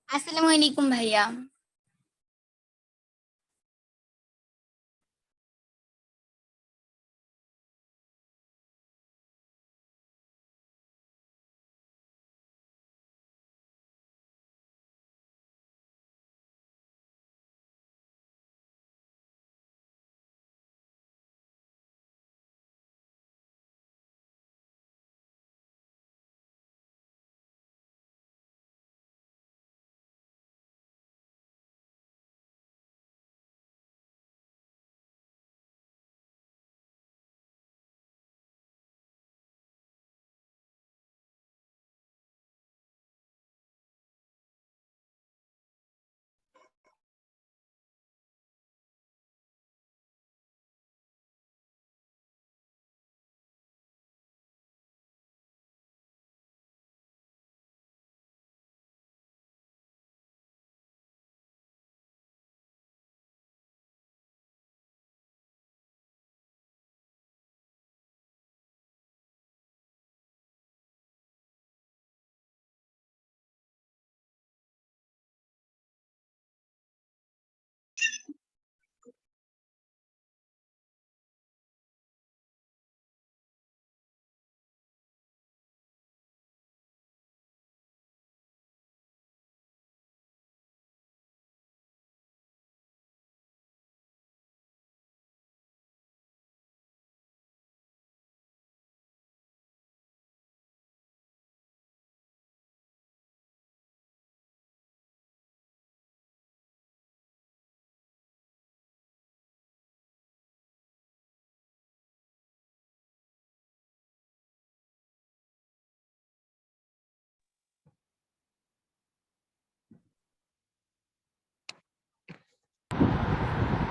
আসসালামু আলাইকুম ভাইয়া।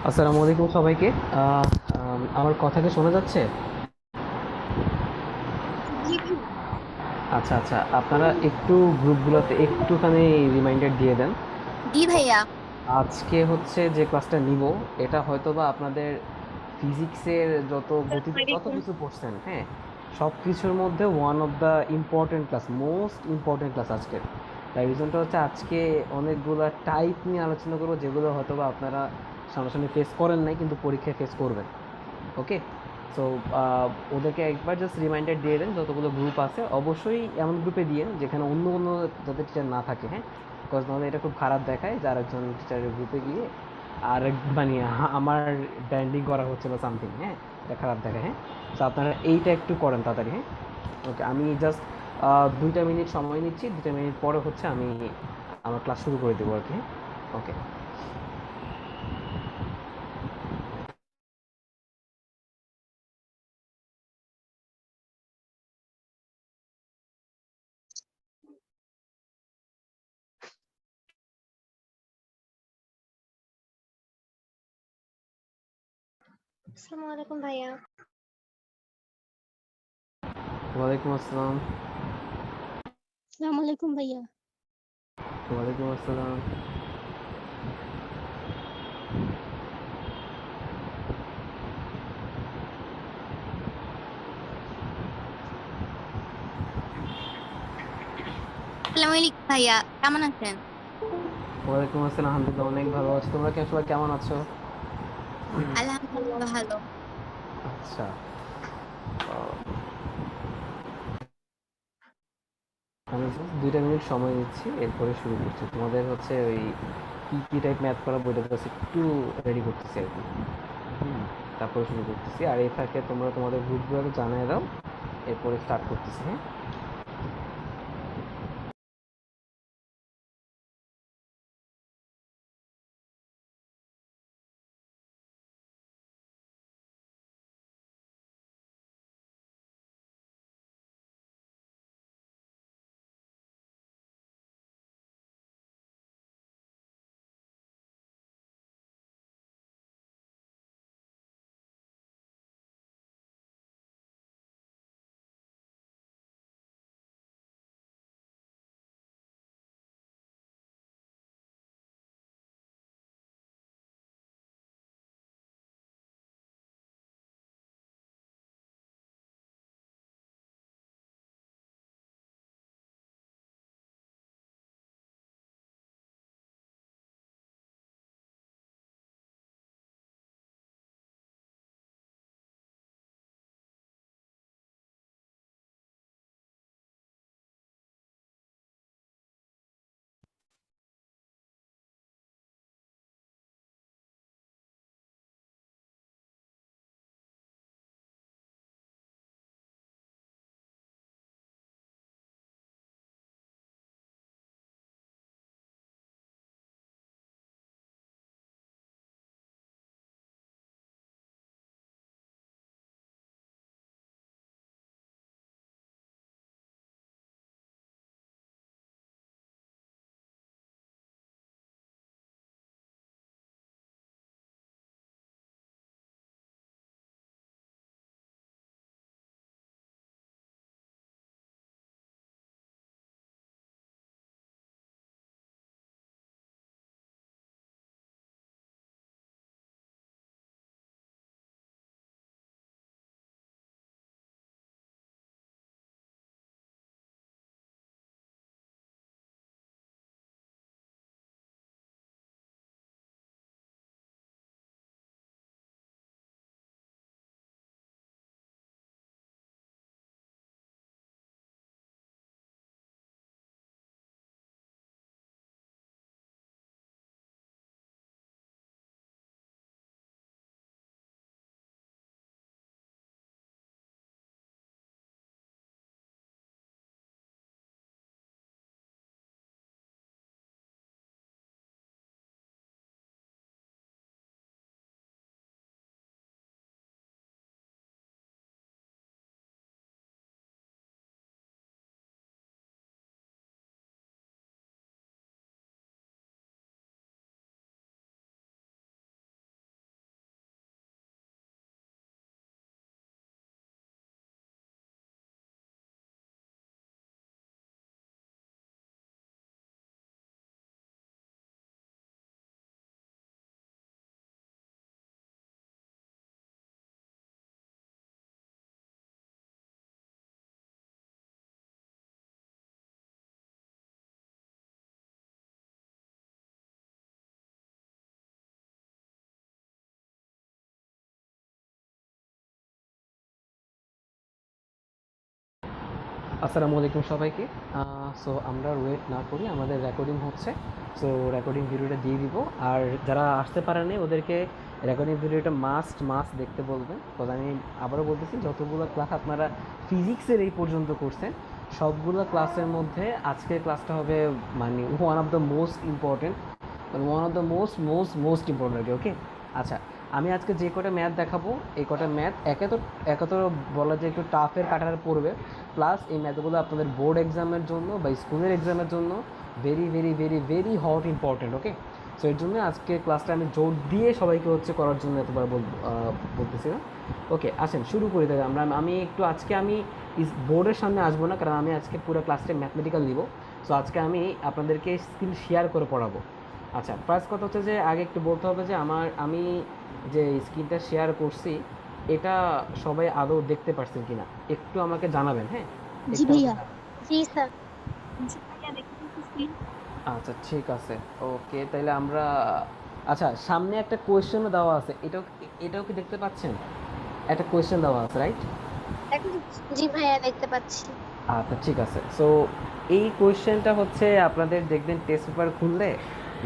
আসসালামু আলাইকুম সবাইকে। আমার কথা কি শোনা যাচ্ছে? জি ভাইয়া। আচ্ছা আচ্ছা, আপনারা একটু গ্রুপগুলোতে একটুখানি রিমাইন্ডার দিয়ে দেন। জি ভাইয়া। আজকে হচ্ছে যে ক্লাসটা নিব, এটা হয়তোবা আপনাদের ফিজিক্সের গতিতে যত কিছু পড়ছেন, হ্যাঁ, সব কিছুর মধ্যে one of the important class, most important class আজকের। তাই রিজনটা হচ্ছে আজকে অনেকগুলো টাইপ নিয়ে আলোচনা করবো, যেগুলো হয়তোবা আপনারা সামনাসামনি ফেস করেন নাই কিন্তু পরীক্ষায় ফেস করবেন। ওকে, সো ওদেরকে একবার জাস্ট রিমাইন্ডার দিয়ে দেন। যতগুলো গ্রুপ আছে অবশ্যই এমন গ্রুপে দিয়েন যেখানে অন্য কোনো যাতে টিচার না থাকে, হ্যাঁ, বিকজ নাহলে এটা খুব খারাপ দেখায় যার একজন টিচারের গ্রুপে গিয়ে আর মানে আমার ব্যান্ডিং করা হচ্ছে বা সামথিং, হ্যাঁ, এটা খারাপ দেখায়। হ্যাঁ, তো আপনারা এইটা একটু করেন তাড়াতাড়ি। হ্যাঁ, ওকে, আমি জাস্ট 2টা মিনিট সময় নিচ্ছি, 2টা মিনিট পরে হচ্ছে আমি আমার ক্লাস শুরু করে দেবো আর কি। হ্যাঁ, ওকে। আসসালামু আলাইকুম ভাইয়া। ওয়ালাইকুম আসসালাম। আসসালামু আলাইকুম ভাইয়া। ওয়ালাইকুম আসসালাম। আসসালামু আলাইকুম ভাইয়া, কেমন আছেন? ওয়ালাইকুম আসসালাম, আলহামদুলিল্লাহ অনেক ভালো আছি। তোমরা সবাই কেমন আছো? আলহামদুলিল্লাহ ভালো। আচ্ছা, আমি জাস্ট 2টা মিনিট সময় নিচ্ছি, এরপরে শুরু করছি। তোমাদের হচ্ছে ওই কি টাইপ ম্যাথ করা বইটা জাস্ট একটু রেডি করতেছি আর কি। হুম, তারপরে শুরু করতেছি। আর এই ফাঁকে তোমরা তোমাদের গ্রুপগুলোকে জানিয়ে দাও, এরপরে স্টার্ট করতেছি। হ্যাঁ, আসসালামু আলাইকুম সবাইকে। সো আমরা ওয়েট না করি, আমাদের রেকর্ডিং হচ্ছে। সো রেকর্ডিং ভিডিওটা দিয়ে দিব। আর যারা আসতে পারেনি ওদেরকে রেকর্ডিং ভিডিওটা মাস্ট দেখতে বলবেন। বিকজ আমি আবারও বলতেছি, যতগুলো ক্লাস আপনারা ফিজিক্সের এই পর্যন্ত করছেন, সবগুলো ক্লাসের মধ্যে আজকের ক্লাসটা হবে মানে one of the most important, মানে one of the most important. Okay, আচ্ছা, আমি আজকে যে কটা ম্যাথ দেখাবো, এই কটা ম্যাথ একে তো বলা যায় একটু টাফের কাটার পড়বে, প্লাস এই ম্যাথগুলো আপনাদের বোর্ড এক্সামের জন্য বা স্কুলের এক্সামের জন্য very very very very hot important. Okay, so এর জন্য আজকে ক্লাসটা আমি জোর দিয়ে সবাইকে হচ্ছে করার জন্য এতবার বলতেছি না। ওকে, আসেন শুরু করি তাহলে আমি একটু আজকে আমি বোর্ডের সামনে আসবো না, কারণ আমি আজকে পুরো ক্লাসটা ম্যাথমেটিক্যাল নিব। সো আজকে আমি আপনাদেরকে স্কিল শেয়ার করে পড়াবো। আচ্ছা, ফার্স্ট কথা হচ্ছে যে আগে একটু বলতে হবে যে আমি যে স্ক্রিনটা শেয়ার করছি এটা সবাই আদৌ দেখতে পারছেন কিনা একটু আমাকে জানাবেন, হ্যাঁ? জি একটু আমাকে ভাইয়া। জানাবেন। জি স্যার। জি ভাইয়া দেখতে পাচ্ছি। আচ্ছা ঠিক আছে, ওকে তাহলে আমরা, আচ্ছা সামনে একটা কোয়েশ্চেনও দেওয়া আছে, এটাও কি দেখতে পাচ্ছেন? একটা কোয়েশ্চেন দেওয়া আছে, রাইট? জি ভাইয়া দেখতে পাচ্ছি। আচ্ছা ঠিক আছে। সো এই কোয়েশ্চেনটা হচ্ছে আপনাদের দেখবেন টেস্ট পেপার খুললে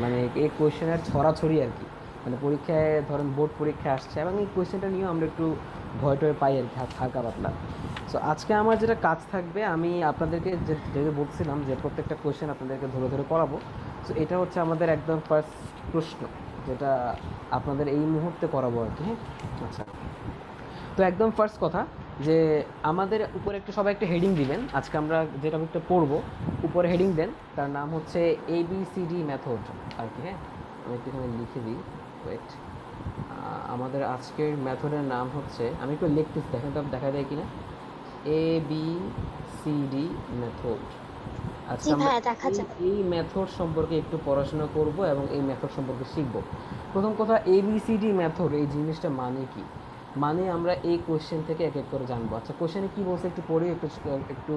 মানে এই কোয়েশ্চেনের ছড়াছড়ি আর কি, মানে পরীক্ষায় ধরেন বোর্ড পরীক্ষা আসছে এবং এই কোয়েশ্চেনটা নিয়েও আমরা একটু ভয় টয় পাই আর কি, হালকা পাতলা। সো আজকে আমার যেটা কাজ থাকবে, আমি আপনাদেরকে যেটা বলছিলাম যে প্রত্যেকটা কোয়েশ্চেন আপনাদেরকে ধরে ধরে করাবো। সো এটা হচ্ছে আমাদের একদম ফার্স্ট প্রশ্ন, যেটা আপনাদের এই মুহূর্তে করাবো আর কি, হ্যাঁ? আচ্ছা, তো একদম ফার্স্ট কথা যে আমাদের উপরে একটু সবাই একটা হেডিং দিবেন, আজকে আমরা যে টপিকটা পড়বো উপরে হেডিং দেন, তার নাম হচ্ছে ABCD মেথড আর কি, হ্যাঁ? আমি একটু এখানে লিখে দিই, ওয়েট। আমাদের আজকের মেথডের নাম হচ্ছে, আমি একটু লিখতেছি, দেখেন তো দেখা যায় কিনা, ABCD মেথড। আজকে জি আমরা ভাইয়া দেখা এই যায়। এই মেথড সম্পর্কে একটু পড়াশোনা করব এবং এই মেথড সম্পর্কে শিখব। প্রথম কথা, ABCD মেথড এই জিনিসটা মানে কি? মানে আমরা এই কোশ্চেন থেকে এক এক করে জানবো। আচ্ছা, কোশ্চেনে কি বলছে একটু পড়ি, একটু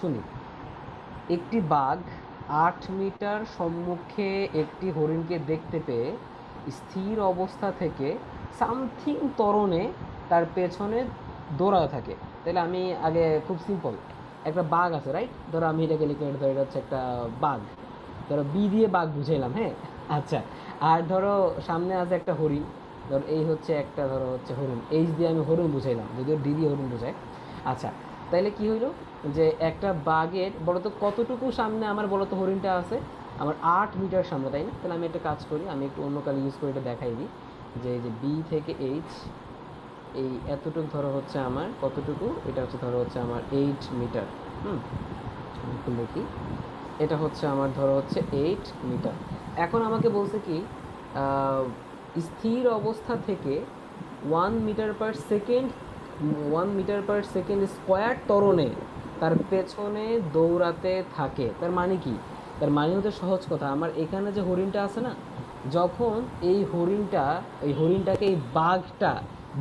শুনি। একটি বাঘ 8 মিটার সম্মুখে একটি হরিণকে দেখতে পেয়ে স্থির অবস্থা থেকে সামথিং ত্বরণে তার পেছনে দৌড়াতে থাকে। তাহলে আমি আগে খুব সিম্পল, একটা বাঘ আছে, রাইট? ধরো আমি এটাকে লিখে ধরো এটা হচ্ছে একটা বাঘ, ধরো বি দিয়ে বাঘ বুঝাইলাম, হ্যাঁ? আচ্ছা, আর ধরো সামনে আছে একটা হরিণ, ধরো এই হচ্ছে একটা, ধরো হচ্ছে হরিণ, এইচ দিয়ে আমি হরিণ বুঝাইলাম, যদিও ডি দিয়ে হরিণ বোঝায়। আচ্ছা, তাইলে কি হইলো যে একটা বাঘের বলতো কতটুকু সামনে আমার বলতো হরিণটা আছে, আমার 8 মিটার সামনে, তাই না? তাহলে আমি একটা কাজ করি, আমি একটু অন্য কালি ইউজ করে এটা দেখাই দিই, যে এই যে বি থেকে এইচ, এই এতটুকু ধরো হচ্ছে আমার কতটুকু, এটা হচ্ছে ধরো হচ্ছে আমার 8 মিটার। হুম, আমি একটু লিখি, এটা হচ্ছে আমার ধরো হচ্ছে 8 মিটার। এখন আমাকে বলছে কি, আহ, স্থির অবস্থা থেকে 1 metre per second, 1 metre per second square ত্বরণে তার পেছনে দৌড়াতে থাকে। তার মানে কি? তার মানে হচ্ছে সহজ কথা, আমার এখানে যে হরিণটা আছে না, যখন এই হরিণটাকে এই বাঘটা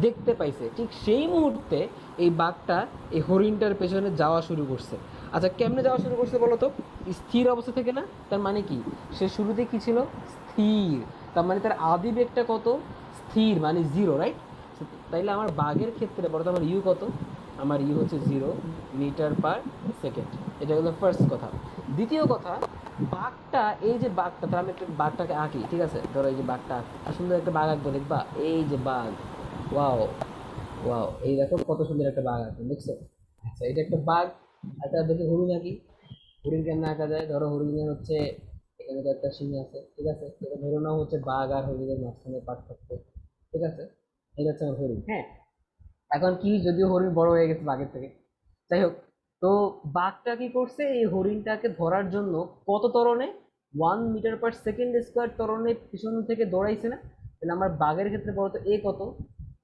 দেখতে পাইছে, ঠিক সেই মুহূর্তে এই বাঘটা এই হরিণটার পেছনে যাওয়া শুরু করছে। আচ্ছা, কেমনে যাওয়া শুরু করছে বলো তো? স্থির অবস্থা থেকে না? তার মানে কি, সে শুরুতে কি ছিল? স্থির। তার মানে তার আদি বেগটা কত? স্থির, মানে জিরো, রাইট? তাইলে আমার বাঘের ক্ষেত্রে বলো তো আমার ইউ কত? আমার ইউ হচ্ছে 0 মিটার পার সেকেন্ড। এটা হলো ফার্স্ট কথা। দ্বিতীয় কথা, বাঘটা, এই যে বাঘটা, তার আমি একটা বাঘটাকে আঁকি, ঠিক আছে? ধরো এই যে বাঘটা আঁকি, আর সুন্দর একটা বাঘ আঁকবো, দেখবা এই যে বাঘ, ওয়াও ওয়াও, এই দেখো কত সুন্দর একটা বাঘ আঁকলাম, দেখছো? আচ্ছা, এটা একটা বাঘ। আচ্ছা দেখি হরিণ আঁকি, হরিণ কেমন আঁকা যায়? ধরো হরিণের হচ্ছে এখানে তো একটা সিং আছে, ঠিক আছে? এটা ধরে নাও হচ্ছে বাঘ আর হরিণের মাঝখানে পার্থক্য, ঠিক আছে? এটা হচ্ছে আমার হরিণ, হ্যাঁ? এখন কি, যদিও হরিণ বড় হয়ে গেছে বাঘের থেকে, যাই হোক, তো বাঘটা কি করছে, এই হরিণটাকে ধরার জন্য কত ত্বরণে, 1 মিটার পার সেকেন্ড ত্বরণে পিছন থেকে দৌড়াইছে না? তাহলে আমার বাঘের ক্ষেত্রে বলতো এ কত?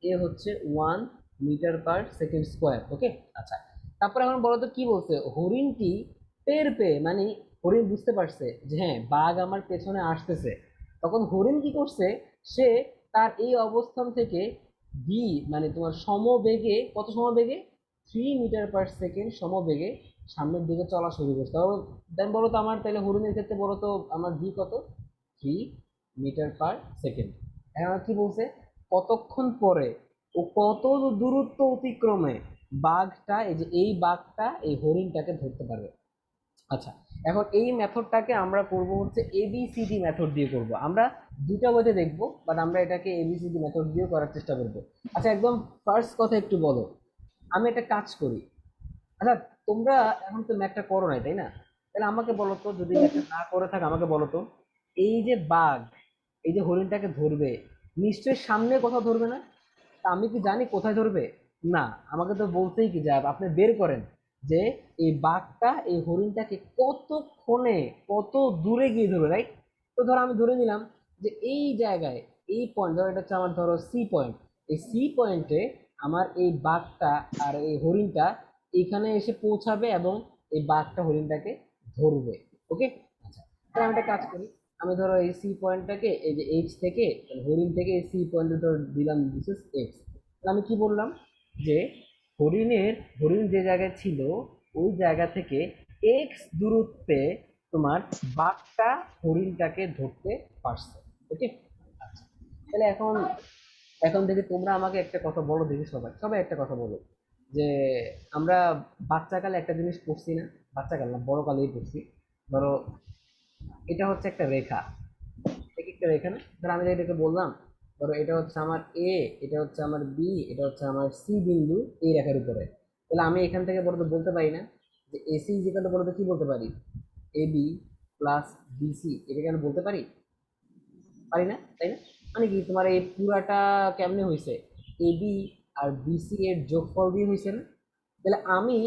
এ হচ্ছে 1 মিটার পার সেকেন্ড স্কোয়ার, ওকে? আচ্ছা, তারপরে এখন বলতো কি বলছে, হরিণটি টের পেয়ে, মানে হরিণ বুঝতে পারছে যে হ্যাঁ বাঘ আমার পেছনে আসতেছে, তখন হরিণ কি করছে, সে তার এই অবস্থান থেকে ভি, মানে তোমার সমবেগে, কত সমবেগে, 3 মিটার পার সেকেন্ড সমবেগে সামনের দিকে চলা শুরু করছে। তাহলে দেন বলো তো আমার, তাহলে হরিণের ক্ষেত্রে বলো তো আমার ভি কত? 3 মিটার পার সেকেন্ড। এখন কি বলছে, কতক্ষণ পরে ও কত দূরত্ব অতিক্রমে বাঘটা, এই যে এই বাঘটা এই হরিণটাকে ধরতে পারবে। আচ্ছা, এখন এই মেথডটাকে আমরা করব হচ্ছে এবিসিডি মেথড দিয়ে করব। আমরা দুটা ওয়েতে দেখব, বাট আমরা এটাকে এবিসিডি মেথড দিয়ে করার চেষ্টা করব। আচ্ছা, একদম ফার্স্ট কথা একটু বলো, আমি একটা কাজ করি। আচ্ছা, তোমরা এখন তো ম্যাথটা করো নাই, তাই না? তাহলে আমাকে বলো তো, যদি ম্যাথটা না করে থাকে আমাকে বলো তো, এই যে বাঘ এই যে হরিণটাকে ধরবে, নিশ্চয়ই সামনে কোথাও ধরবে না? তা আমি কি জানি কোথায় ধরবে? না, আমাকে তো বলতেই কি, যা আপনি বের করেন যে এই বাঘটা এই হরিণটাকে কতক্ষণে কত দূরে গিয়ে ধরবে, রাইট? তো ধরো আমি ধরে নিলাম যে এই জায়গায় এই পয়েন্ট, ধরো এটা হচ্ছে আমার ধরো সি পয়েন্ট, এই সি পয়েন্টে আমার এই বাঘটা আর এই হরিণটা এখানে এসে পৌঁছাবে এবং এই বাঘটা হরিণটাকে ধরবে। ওকে, আচ্ছা, তাহলে আমি একটা কাজ করি, আমি ধরো এই সি পয়েন্টটাকে এই যে এইচ থেকে মানে হরিণ থেকে এই সি পয়েন্টে ধর দিলাম দিস ইজ এক্স। তাহলে আমি কি বললাম যে হরিণ যে জায়গায় ছিল ওই জায়গা থেকে এক্স দূরত্বে তোমার বাঘটা হরিণটাকে ধরতে পারছে। ওকে, আচ্ছা, তাহলে এখন এখন দেখি তোমরা আমাকে একটা কথা বলো, দেখি সবাই সবাই একটা কথা বলো যে আমরা বাচ্চাকালে একটা জিনিস পড়ছি না, বাচ্চাকাল না বড় কালেই পড়ছি। ধরো এটা হচ্ছে একটা রেখা, এক একটা রেখা না, ধরো আমি এটাকে বললাম ধরো এটা হচ্ছে আমার এ, এটা হচ্ছে আমার বি, এটা হচ্ছে আমার সি বিন্দু এই রেখার উপরে। তাহলে আমি এখান থেকে বলতে বলতে পারি না যে এসি ইজিকাল বলতে কি বলতে পারি, এ বি প্লাস বিসি, এটাকে আমি বলতে পারি, পারি না তাই না? মানে কি তোমার এই পুরাটা কেমনে হয়েছে, এ বি আর বিসি এর যোগফল দিয়ে হয়েছে না? তাহলে আমি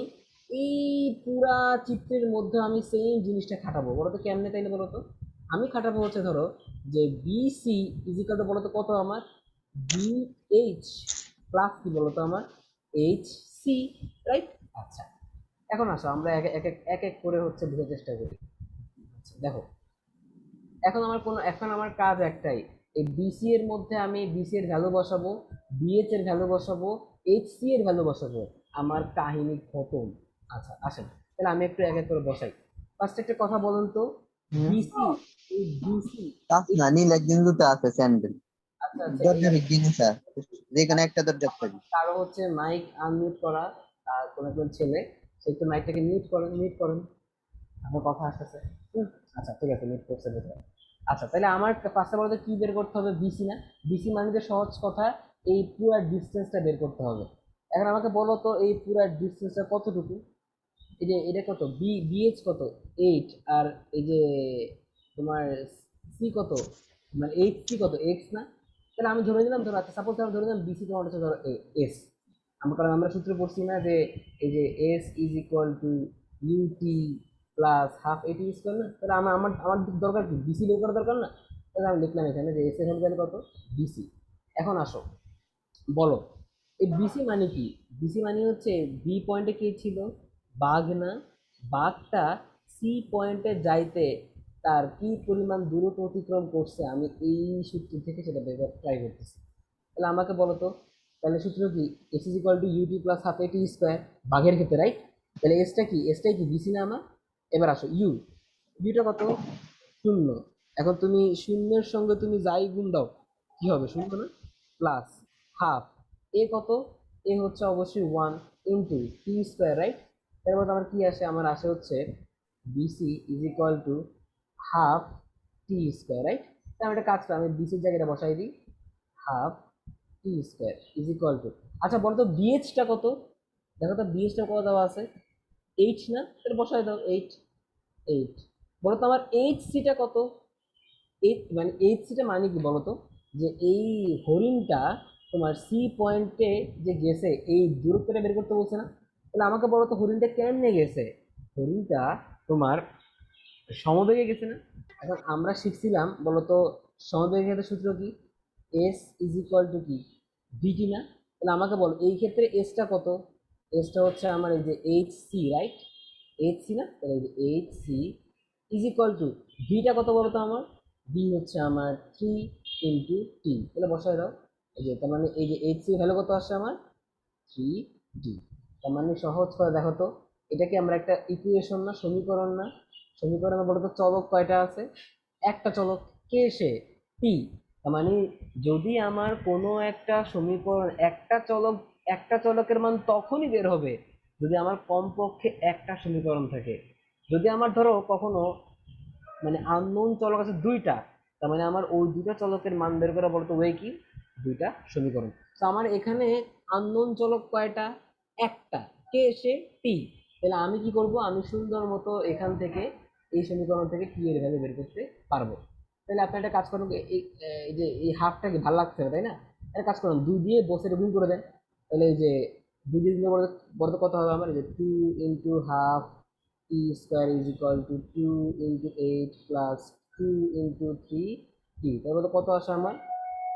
এই পুরা চিত্রের মধ্যে আমি সেম জিনিসটা খাটাবো, বলো তো কেমনে তাইলে বলো তো? আমি খাটাবো হচ্ছে ধরো যে বিসি ইজিকাল বলো তো কত আমার, বি এইচ প্লাস কি বলো তো আমার এইচ সি, রাইট? আচ্ছা, এখন আসো আমরা এক এক এক এক এক করে হচ্ছে বোঝার চেষ্টা করি। আচ্ছা দেখো, এখন আমার কাজ একটাই, এই বিসি এর মধ্যে আমি বিসি এর ভ্যালু বসাবো, বিএইচ এর ভ্যালু বসাবো, এইচ সি এর ভ্যালু বসাবো, আমার কাহিনী খতম। আচ্ছা আসেন, তাহলে আমি একটু এক এক করে বসাই। ফার্স্ট একটা কথা বলুন তো, হুম, বিসি, এই বিসি, আছে না নীল একদিন জুতো আছে স্যান্ডেল আচ্ছা আচ্ছা এই দরজা বিজ্ঞান স্যার যেখানে একটা দরজা থাকবে। কারো হচ্ছে মাইক আনমিউট করা, আর কোনো একজন ছেলে সে একটু মাইকটাকে মিউট করেন, আমার কথা আসতেছে। হুম, আচ্ছা ঠিক আছে, মিউট করছে বোধ হয়। আচ্ছা তাহলে আমার ফার্স্টে বলতে কি বের করতে হবে, বিসি না? বিসি মানে যে সহজ কথা, এই পুরো ডিস্টেন্সটা বের করতে হবে। এখন আমাকে বলো তো এই পুরো ডিস্টেন্সটা কতটুকু, এই যে এটা কত, বিএইচ কত, 8, আর এই যে তোমার সি কত, মানে এইচ সি কত, এক্স না? তাহলে আমি ধরে নিলাম, ধরো আচ্ছা সাপোজ আমি ধরে নিলাম বিসি তোমার হচ্ছে ধরো এস, কারণ আমরা সূত্র পড়ছি না যে এই যে S is equal to UT plus half AT square না? তাহলে আমার আমার আমার দরকার কি, বিসি বের করা দরকার না? তাহলে আমি লিখলাম এখানে যে এস এর ভ্যালু কত, বিসি। এখন আসো বলো এই বিসি মানে কি? বিসি মানে হচ্ছে বি পয়েন্টে কি ছিল, বাঘ না? বাঘটা সি পয়েন্টে যাইতে তার কি পরিমাণ দূরত্ব অতিক্রম করছে, আমি এই সূত্র থেকে সেটা বের করার ট্রাই করতেছি। তাহলে আমাকে বলো তো, তাহলে সূত্র কি, S is equal to UT plus half AT square, বাঘের ক্ষেত্রে, রাইট? তাহলে এসটা কি, এসটাই কি বিসি না আমার? এবার আসো ইউটা কত, শূন্য। এখন তুমি শূন্যের সঙ্গে তুমি যাই গুণ দাও কি হবে, শূন্য না? প্লাস হাফ, এ কত, এ হচ্ছে অবশ্যই 1 ইন্টু টি স্কোয়ার, রাইট? এর মধ্যে আমার কি আসে, আমার আসে হচ্ছে BC is equal to half T square, right? আমি একটা কাজ করি, আমি বিসির জায়গাটা বসাই দিই, half T square is equal to, আচ্ছা বলো তো বিএইচটা কত, দেখো তো বিএইচটা কত দেওয়া আছে, এইচ না? তাহলে বসাই দাও এইট, এইট। বলো তো আমার এইচ সিটা কত, এইট মানে এইচ সিটা মানে কি বলো তো, যে এই হরিণটা তোমার সি পয়েন্টে যে গেছে এই দূরত্বটা বের করতে বলছে না? তাহলে আমাকে বলো তো হরিণটা কেমনে গেছে, হরিণটা তোমার সমবেগে গেছে না? এখন আমরা শিখছিলাম বলতো সমবেগের সূত্র কি, এস ইজ ইকুয়াল টু কি, ভিটি না? তাহলে আমাকে বলো এই ক্ষেত্রে এসটা কত, এসটা হচ্ছে আমার এই যে H C, right? H C না? তাহলে এই যে H C is equal to ভিটা কত বলো তো আমার, ভি হচ্ছে আমার 3 × টি, তাহলে বসায় দাও। এই যে তার মানে এই যে এইচ সি ভ্যালু কত আসছে আমার, 3 ডি। তার মানে সহজ করে দেখো তো, এটা কি আমরা একটা ইকুয়েশন না, সমীকরণ না? সমীকরণে বলতো চলক কয়টা আছে, একটা চলক, কে সে, টি। তার মানে যদি আমার কোনো একটা সমীকরণ একটা চলকের মান তখনই বের হবে যদি আমার কমপক্ষে একটা সমীকরণ থাকে। যদি আমার ধরো কখনো মানে আননোন চলক আছে দুইটা, তার মানে আমার ওই দুইটা চলকের মান বের করা বলতো ওই কি, দুইটা সমীকরণ। তো আমার এখানে আননোন চলক কয়টা, একটা, কে সে, টি। তাহলে আমি কি করব, আমি সুন্দর মতো এখান থেকে এই সমীকরণ থেকে টি এর ভ্যালু বের করতে পারবো। তাহলে আপনি একটা কাজ করুন, এই যে এই হাফটা কি ভালো লাগছে না, তাই না? একটা কাজ করুন, দুই দিয়ে বসে গুণ করে দেন। তাহলে এই যে দুই দিয়ে গুণ করে বলতে কত হবে আমার, এই যে 2 × half T square is equal two 2 × 8 plus 2 × 3 টি, তাহলে কত আসে আমার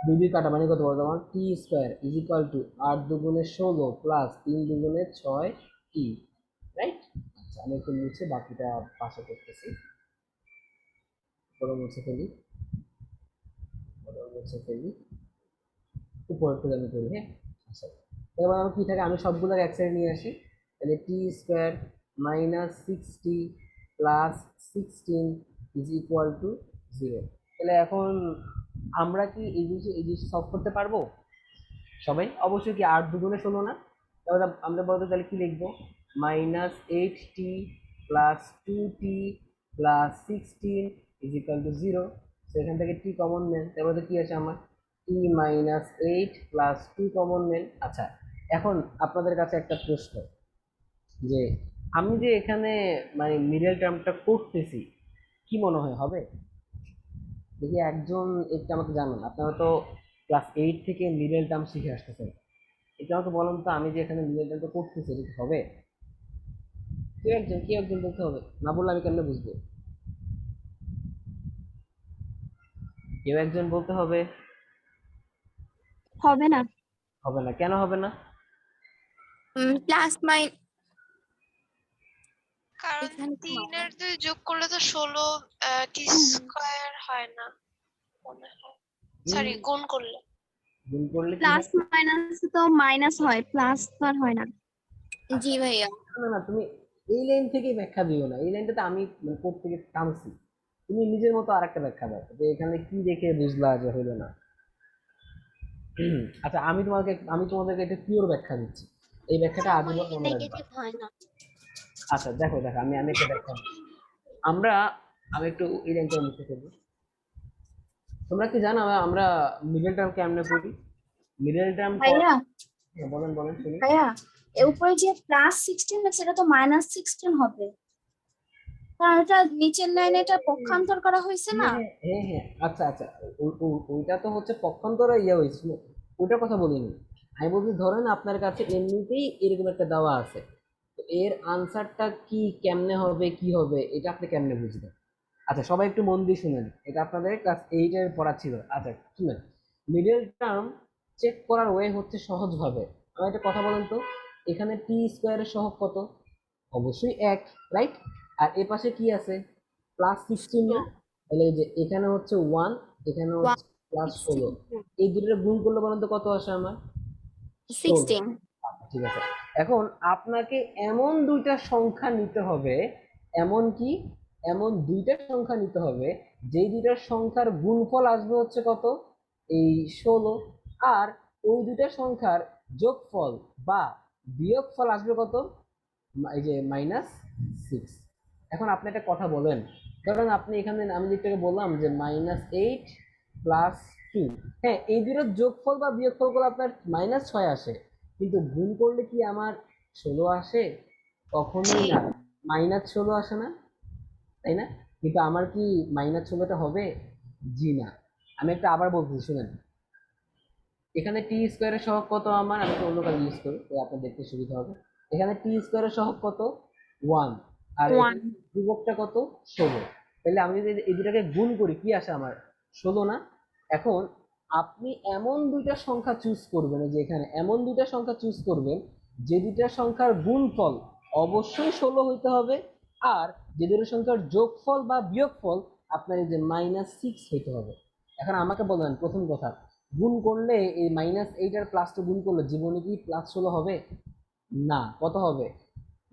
2 কাটা মানে কত বলতো আমার টি স্কোয়ার ইজ ইকুয়াল টু 8 দুগুণে 16 প্লাস 3 দুগুণে 6 টি, রাইট? আচ্ছা আমি একটু মুছে বাকিটা পাশে করতেছি, উপরে মুছে ফেলি, উপরে মুছে ফেলি, উপরে তুলে আমি করি, হ্যাঁ। আচ্ছা এবার আমার কি থাকে, আমি সবগুলো এক সাইডে নিয়ে আসি, তাহলে T square minus 60 plus 16 is equal to 0। তাহলে এখন আমরা কি এই জিনিস সলভ করতে পারবো সবাই? অবশ্যই কি 8 দুগুণে 16 না? তাহলে আমরা বলতে তাহলে কি লিখবো, minus 8t plus 2t plus 16 is equal to 0। সেখান থেকে টি কমন নেন, তারপরে কি আছে আমার টি মাইনাস 8 প্লাস 2 কমন নেন। আচ্ছা এখন আপনাদের কাছে একটা প্রশ্ন, যে আমি যে এখানে মানে মিডল টার্মটা করতেছি, কি মনে হয় হবে? দেখি একজন একটু আমাকে জানান, আপনারা তো ক্লাস 8 থেকে মিডল টার্ম শিখে আসতেছেন, একটু আমাকে বলুন তো, আমি যে এখানে মিডল টার্মটা করতেছি এটা কি হবে? কেউ একজন বলতে হবে, না বললে আমি কেমনে বুঝবো? কেউ একজন বলতে হবে। হবে না। হবে না, কেন হবে না? প্লাস মাই কারণ এখানে 3 আর 2 যোগ করলে তো 16 টি স্কয়ার হয় না মনে হয়, সরি গুণ করলে। গুণ করলে কি প্লাস হয়? মাইনাস তো মাইনাস হয়, প্লাস তো আর হয় না। জি ভাইয়া। না না না, তুমি এই লাইন থেকেই ব্যাখ্যা দিও না, এই লাইনটাতে আমি মানে কোড থেকে টানছি, তুমি নিজের মতো আরেকটা ব্যাখ্যা দাও যে এখানে কি দেখে বুঝলা যে হইলো না। আচ্ছা আমি তোমাদেরকে একটা পিওর ব্যাখ্যা দিচ্ছি, এই ব্যাখ্যাটা আজীবন মনে রাখবা। নেগেটিভ হয় না। আচ্ছা দেখো দেখো আমি একটা ব্যাখ্যা দিচ্ছি। আমরা আমি একটু এই লাইনটা মুছে ফেলবো। তোমরা কি জানো আমরা মিডল টার্ম কেমনে করি? মিডল টার্ম ভাইয়া বলেন বলেন শুনি। ভাইয়া এর উপরে যে প্লাস 16 আছে এটা তো মাইনাস 16 হবে, কারণ এটা নিচের লাইনে এটা পক্ষান্তর করা হয়েছে না। হ্যাঁ হ্যাঁ হ্যাঁ, আচ্ছা আচ্ছা, ওইটা তো হচ্ছে পক্ষান্তরে ইয়ে হয়েছিল, ওইটার কথা বলিনি। আমি বলছি ধরেন আপনার কাছে এমনিতেই এরকম একটা দেওয়া আছে, তো এর আনসারটা কি কেমনে হবে কি হবে এটা আপনি কেমনে বুঝবেন? আচ্ছা সবাই একটু মন দিয়ে শুনেন, এটা আপনাদের ক্লাস 8 এর পড়া ছিল। আচ্ছা শুনেন, মিডল টার্ম চেক করার ওয়ে হচ্ছে সহজভাবে, আমি একটা কথা বলেন তো, এখানে টি স্কোয়ারের সহগ কত? অবশ্যই 1, রাইট? আর এ পাশে কি আছে, প্লাস 16 না? তাহলে এই যে এখানে হচ্ছে 1, এখানে হচ্ছে প্লাস 16, এই দুটোর গুণ করলে বলেন তো কত আসে আমার? 16। 16 আচ্ছা, ঠিক আছে। এখন আপনাকে এমন দুইটা সংখ্যা নিতে হবে, এমন কি এমন দুইটা সংখ্যা নিতে হবে যেই দুইটার সংখ্যার গুণফল আসবে হচ্ছে কত, এই 16, আর ওই দুইটা সংখ্যার যোগফল বা বিয়োগফল আসবে কত, এই যে -6। এখন আপনি একটা কথা বলেন, ধরেন আপনি এখানে আমি যেটাকে বললাম যে -8 প্লাস 2, হ্যাঁ এই দুটোর যোগফল বা বিয়োগফল করলে আপনার -6 আসে, কিন্তু গুণ করলে কি আমার 16 আসে? কখনোই না, -16 আসে না, তাই না? কিন্তু আমার কি -16টা হবে? জি না। আমি একটা আবার বলতেছি শুনেন, এখানে টি স্কোয়ারের সহগ কত আমার, আমি একটু অন্য কাজ ইউজ করি তো আপনার দেখতে সুবিধা হবে। এখানে টি স্কোয়ারের সহগ কত? 1, আর এখানে 1 ধ্রুবকটা কত? 16। তাহলে আমি যদি এই দুটাকে গুণ করি কি আসে আমার? 16 না? এখন আপনি এমন দুইটা সংখ্যা চুজ করবেন, যে এখানে এমন দুইটা সংখ্যা চুজ করবেন যে দুইটা সংখ্যার গুণফল অবশ্যই 16 হইতে হবে, আর যে দুটো সংখ্যার যোগফল বা বিয়োগফল আপনার এই যে -6 হইতে হবে। এখন আমাকে বলেন প্রথম কথা, গুণ করলে এই -8 আর +2 গুণ করলে জীবনে কি +16 হবে? না, কত হবে?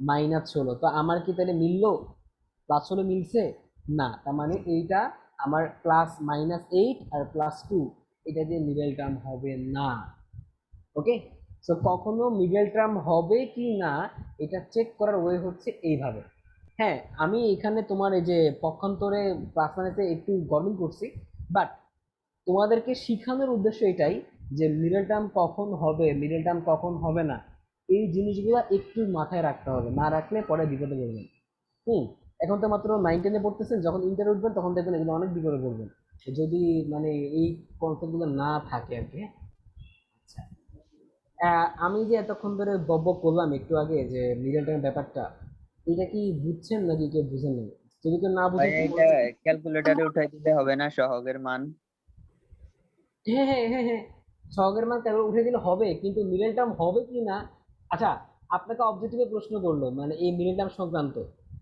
-16। তো আমার কি তাহলে মিললো? +16 মিলছে? না, তার মানে এইটা আমার +-8 আর +2 এটা দিয়ে মিডল টার্ম হবে না। ওকে, সো কখনো মিডল টার্ম হবে কি না এটা চেক করার ওয়ে হচ্ছে এইভাবে। হ্যাঁ আমি এখানে তোমার এই যে পক্ষান্তরে ক্লাস মানে একটু গরমিল করছি, বাট তোমাদেরকে শিখানোর উদ্দেশ্য এটাই যে মিডল টার্ম কখন হবে, মিডল টার্ম কখন হবে না, এই জিনিসগুলো একটু মাথায় রাখতে হবে, না রাখলে পরে বিপদে পড়বেন। হুম, এখন তো মাত্র 9-10-এ পড়তেছেন, যখন ইন্টার উঠবেন তখন দেখবেন এগুলো অনেক বিপদে পড়বেন যদি মানে এই কনসেপ্টগুলো না থাকে আর কি। হ্যাঁ? আচ্ছা আমি যে এতক্ষণ ধরে বব্য করলাম একটু আগে যে মিডল টার্ম ব্যাপারটা, এটা কি বুঝছেন নাকি কেউ বুঝেন না? যদি কেউ না বুঝেন ভাইয়া এটা ক্যালকুলেটরে উঠাই দিতে হবে না সহগের মান? হ্যাঁ হ্যাঁ হ্যাঁ হ্যাঁ, সহগের মান তেরো উঠে দিলে হবে, কিন্তু মিডল টার্ম হবে কি না। আচ্ছা, আপনাকে অবজেক্টিভে প্রশ্ন করলো মানে এই মিডল টার্ম সংক্রান্ত,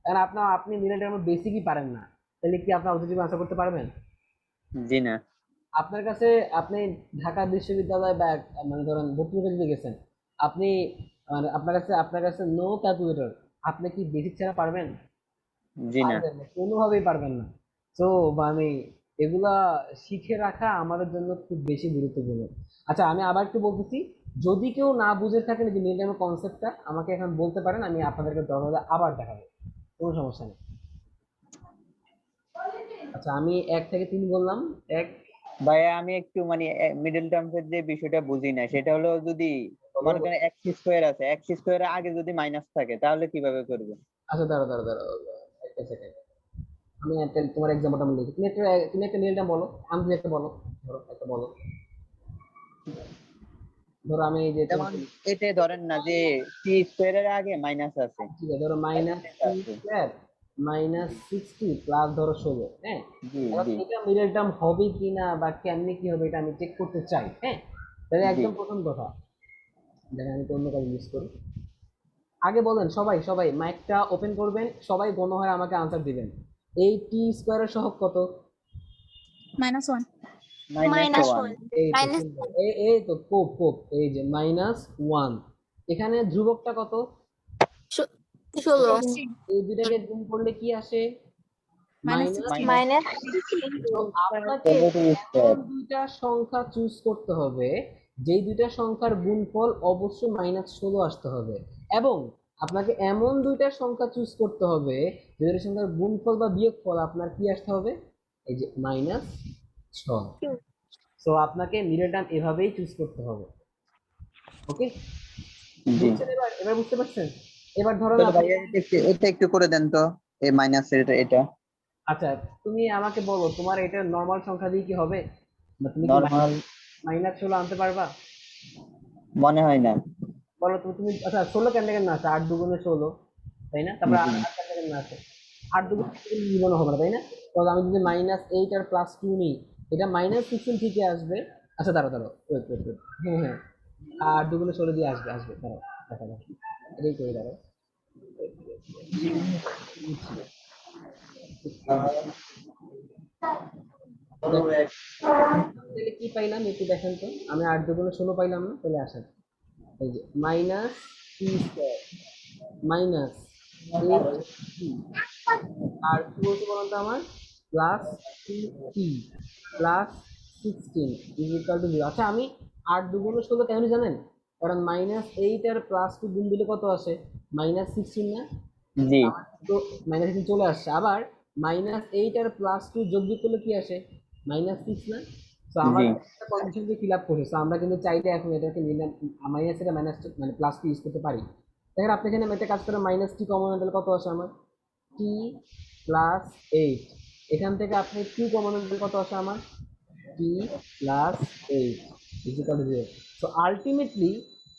কারণ আপনি মিডল টার্ম বেসিকই পারেন না, তাহলে কি আপনি অবজেক্টিভ আনসার করতে পারবেন? জি না। আপনার কাছে, আপনি ঢাকা বিশ্ববিদ্যালয় বা মানে ধরেন ভর্তি হতে যদি গেছেন, আপনি মানে আপনার কাছে নো ক্যালকুলেটর, আপনি কি বেসিক ছাড়া পারবেন? জি না। পারবেন না, কোনোভাবেই পারবেন না। তো মানে এগুলা শিখে রাখা আমাদের জন্য খুব বেশি গুরুত্বপূর্ণ। আচ্ছা, আমি আবার একটু বলতেছি, যদি কেউ না বুঝে থাকেন যে মিড টার্মের কনসেপ্টটা, আমাকে এখন বলতে পারেন, আমি আপনাদেরকে দরকার হলে আবার দেখাবো, কোনো সমস্যা নেই। আচ্ছা, আমি 1 থেকে 3 বললাম। এক, ভাইয়া আমি একটু মানে মিডল টার্মসের যে বিষয়টা বুঝি না, সেটা হলো যদি মনে করেন এক্স স্কোয়ার আছে, এক্স স্কোয়ারের আগে যদি মাইনাস থাকে তাহলে কিভাবে করবে? আচ্ছা দাঁড়া দাঁড়া দাঁড়া, একটা সেকেন্ড, আমি তোমার এক্সাম্পলটা আমি লিখি, তুমি একটা মিড টার্ম বলো, আমি তুমি একটা বলো, ধরো একটা বলো, ধরো আমি এই যে যেমন তোমাকে, এতে ধরেন না যে সি স্কোয়ারের আগে মাইনাস আছে, ঠিক আছে, ধরো মাইনাস যেটা টু আছে। স্কোয়ার মাইনাস 60 প্লাস ধরো 16, হ্যাঁ। জি এবার জি এটা মিডল টার্ম হবে কিনা বা কেমনি কি হবে এটা আমি চেক করতে চাই, হ্যাঁ। তাহলে জি। একদম প্রথম কথা, দেখেন আমি তো অন্য কাজ ইউজ করি। আগে বলেন, সবাই সবাই মাইকটা ওপেন করবেন, সবাই গণহারে আমাকে আনসার দিবেন। এই টি স্কোয়ারের সহগ কত? -1। Minus minus one. ওয়ান। এই তো মাইনাস সুন্দর, এই তো কোপ কোপ, এই যে -1। এখানে ধ্রুবকটা কত? 16। এই দুটাকে গুণ করলে কি আসে? মাইনাস। -16। মাইনাস মাইনাস তো আপনাকে এমন দুইটা সংখ্যা চুজ করতে হবে, যেই দুইটা সংখ্যার গুণফল অবশ্যই -16 আসতে হবে, এবং আপনাকে এমন দুইটা সংখ্যা চুজ করতে হবে যে দুইটা সংখ্যার গুণফল বা বিয়োগফল আপনার কি আসতে হবে, এই যে -6। তো আপনাকে মিডল টার্ম এভাবেই চুজ করতে হবে। ওকে, জি। বুঝছেন? এবার বুঝতে পারছেন? এবার ধরেন তাহলে আপনি, ভাইয়া এটা একটু করে দেন তো, এই মাইনাসের এটা আচ্ছা তুমি আমাকে বলো তোমার এটা নর্মাল সংখ্যা দিয়ে কি হবে, বা তুমি কি নর্মাল -16 আনতে পারবা? মনে হয় না। বলো তুমি আচ্ছা 16 কেন থেকে না আছে, 8 দুগুণে 16, তাই না? তারপরে জি। 8 কেন থেকে না আছে, 8 দুগুণে জীবনে হবে না, তাই না? তো আমি যদি -8 আর +2 নিই, এটা -16 থেকে আসবে। আচ্ছা দাঁড়াও দাঁড়াও, ওয়েট ওয়েট ওয়েট, হ্যাঁ হ্যাঁ, 8 দুগুণে 16 দিয়ে আসবে আসবে, দাঁড়াও, দেখা যাক, এটাই করে দাঁড়াও। তাহলে কি পাইলাম একটু দেখেন তো, আমি 8 দুগুণে 16 পাইলাম না, তাহলে আসেন, এই যে -3² মাইনাস 8t, আর কি বলতে বলেন তো আমার, +2t +16 ইজ ইকুয়াল টু 0। আচ্ছা, আমি 8 দুগুণে 16 কেন জানেন? কারণ -8 আর +2 গুণ দিলে কত আসে, -16 না? জি তো -16 চলে আসছে, আবার -8 আর +2 যোগ বিয়োগ করলে কি আসে, -6 না? তো আমার জি একটা কন্ডিশন দিয়ে ফিল আপ করেছে, তো আমরা কিন্তু চাইলে এখন এটাকে মাইনাস এটা মাইনাস মানে +2 ইউজ করতে পারি। দেখেন আপনি এখানে একটা কাজ করে -t কমন আনলে কত আসে আমার, t +8, এখান থেকে আপনি q কমন আনলে কত আসে আমার, t +8 is equal to 0। So ultimately,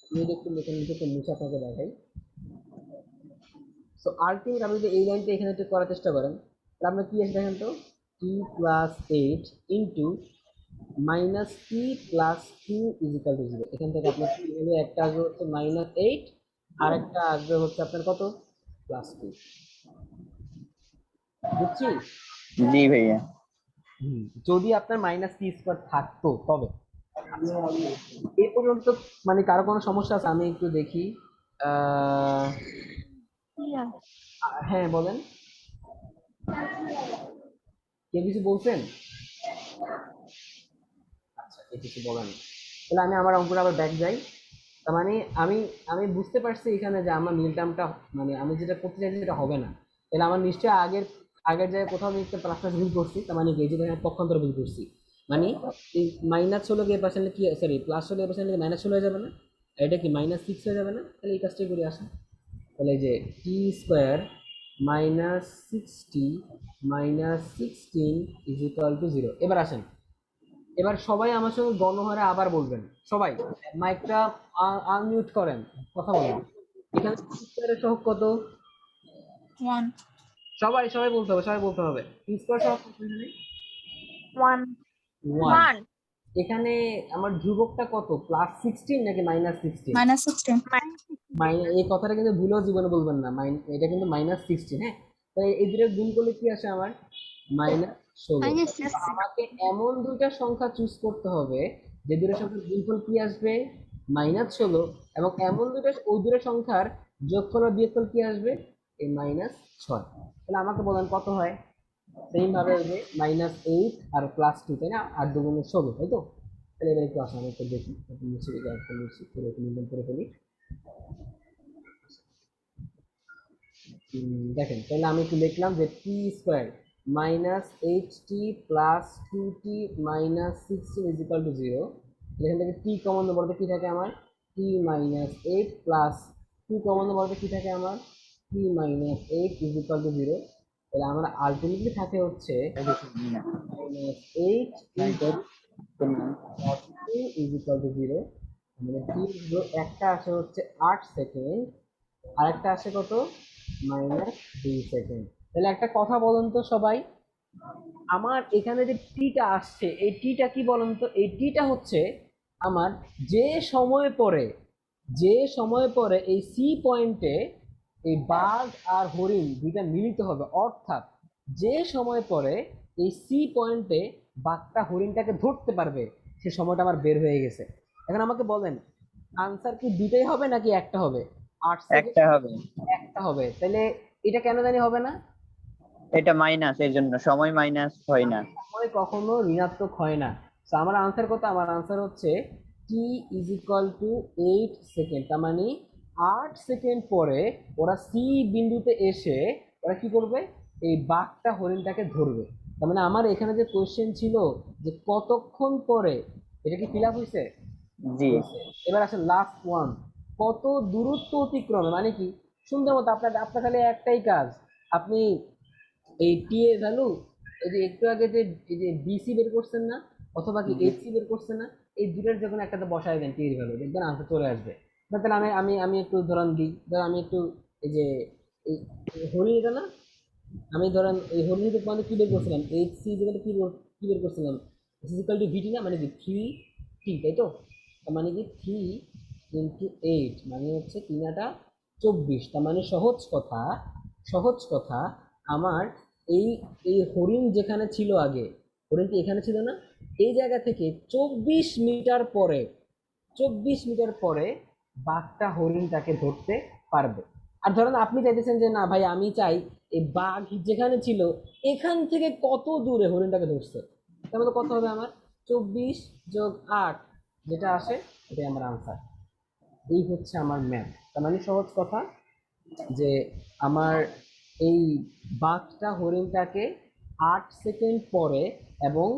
আমি যদি একটু লেখেন লিখে মুছে আপনাকে দেখাই, সো আলটিমেট আপনি যদি এই লাইনটা এখানে একটু করার চেষ্টা করেন, তাহলে আপনার কি আসে দেখেন তো, t+8 into -t+2 is equal to 0। এখান থেকে আপনার কি হলো, একটা আসবে হচ্ছে -8, আর একটা আসবে হচ্ছে আপনার কত, +2। বুঝছি? জি ভাইয়া। যদি আপনার -t² থাকতো তবে। আচ্ছা, এই পর্যন্ত মানে কারো কোনো সমস্যা আছে? আমি একটু দেখি, আহ হ্যাঁ বলেন, কেউ কিছু বলছেন? আচ্ছা, কেউ কিছু বলেন, তাহলে আমি আমার অঙ্কটা আবার ব্যাক যাই। তার মানে আমি আমি বুঝতে পারছি এখানে যে আমার মিল টার্মটা মানে আমি যেটা করতে চাইছি সেটা হবে না, তাহলে আমার নিশ্চয়ই আগের আগের জায়গায় কোথাও আমি একটা প্লাস ভুল করছি, তার মানে কি এই যে এখানে পক্ষান্তর ভুল করছি, মানে এই -16 কে পার্সেন্টে কি, সরি +16 এর পার্সেন্টে -16 হয়ে যাবে না, আর এটা কি -6 হয়ে যাবে না? তাহলে এই কাজটাই করি আসেন। তাহলে এই যে t² -60 -16 ইজ ইকুয়াল টু 0। এবার আসেন, এবার সবাই আমার সঙ্গে গণহারে আবার বলবেন, সবাই মাইকটা আনমিউট করেন, কথা বলেন। এখানে t² সহগ কত? 1। সবাই সবাই বলতে হবে, সবাই বলতে হবে, t² সহগ কত এখানে? 1 1। 1 এখানে আমার ধ্রুবকটা কত, +16 নাকি -16? -16 এই কথাটা কিন্তু ভুলেও জীবনে বলবেন না, এটা কিন্তু -16, হ্যাঁ। তাই এই দুটো গুণ করলে কি আসে আমার, -16। আমাকে এমন দুইটা সংখ্যা চুজ করতে হবে যে দুটো সংখ্যার গুণফল কি আসবে, -16, এবং এমন ওই দুটো সংখ্যার যোগফল আর বিয়োগফল কি আসবে, এই -6। তাহলে আমাকে বলেন কত হয়। সেম ভাবে ওই যে -8 আর +2, তাই না, 8 দুগুণে 16, তাই তো। তাহলে এবার একটু আসলে আমি একটু দেখি, একটু মুছে দিই, একটু মুছি করে নির্মাণ করে ফেলি। দেখেন, তাহলে আমি একটু লিখলাম যে t² -8t + 2t -16 = 0। এখান থেকে t কমন নেবো, কি থাকে আমার, t -8 + 2 কমন নেবো, কি থাকে আমার, t -8 = 0। তাহলে আমার আলটিমেটলি থাকে হচ্ছে -8 × +2 = 0। মানে t হলো, একটা আসে হচ্ছে 8 সেকেন্ড, আরেকটা আসে কত, -2 সেকেন্ড। তাহলে একটা কথা বলুন তো সবাই, আমার এখানে যে টিটা আসছে, এই টিটা কি বলুন তো, এই টিটা হচ্ছে আমার যে সময় পরে এই সি পয়েন্টে এই বাঘ আর হরিণ দুইটা মিলিত হবে, অর্থাৎ যে সময় পরে এই সি পয়েন্টে বাঘটা হরিণটাকে ধরতে পারবে, সে সময়টা আমার বের হয়ে গেছে। এখন আমাকে বলেন, আনসার কি দুইটাই হবে নাকি একটা হবে, 8 সেকেন্ড একটা হবে, একটা হবে। তাহলে এটা কেন জানি হবে না, এটা মাইনাস, এর জন্য সময় মাইনাস হয় না। সময় কখনো ঋণাত্মক হয় না। তো আমার আনসার কত, আমার আনসার হচ্ছে t = 8 সেকেন্ড। তার মানে 8 সেকেন্ড পরে ওরা সি বিন্দুতে এসে ওরা কি করবে, এই বাঘটা হরিণটাকে ধরবে। তার মানে আমার এখানে যে কোশ্চেন ছিল যে কতক্ষণ পরে, এটা কি ফিল আপ হয়েছে? জি, হয়েছে। এবার আসলে লাস্ট ওয়ান, কত দূরত্ব অতিক্রমে, মানে কি, সুন্দর মতো আপনার আপনার খালি একটাই কাজ, আপনি এই টি এর ভ্যালু, এই যে একটু আগে যে এই যে বিসি বের করছেন না, অথবা কি এইচসি বের করছেন না, এই দুটোর যে কোনো একটাতে বসায় দেন টি এর ভ্যালু, দেখবেন আনসার চলে আসবে। তাহলে আমি আমি আমি একটু উদাহরণ দিই, ধর আমি একটু এই যে এই হরিণ এটা না, আমি ধরেন এই হরিণ মানে কি বের করছিলাম, এইচসি যেটা কি বের করছিলাম, ইকুয়াল টু ভিটি না, মানে কি 3t, তাই তো। তার মানে কি 3 × 8 মানে হচ্ছে 3 × 24। তার মানে সহজ কথা আমার এই এই হরিণ যেখানে ছিল আগে, হরিণ কি এখানে ছিল না, এই জায়গা থেকে 24 মিটার পরে বাঘটা হরিণটাকে ধরতে পারবে। আর ধরেন আপনি চাইতেছেন যে না ভাই, আমি চাই এই বাঘ যেখানে ছিল এখান থেকে কত দূরে হরিণটাকে ধরছে, তাহলে কত হবে আমার, 24 + 8 যেটা আসে, এটাই আমার আনসার। এই হচ্ছে আমার ম্যাথ। তার মানে সহজ কথা যে আমার এই বাঘটা হরিণটাকে 8 সেকেন্ড পরে এবং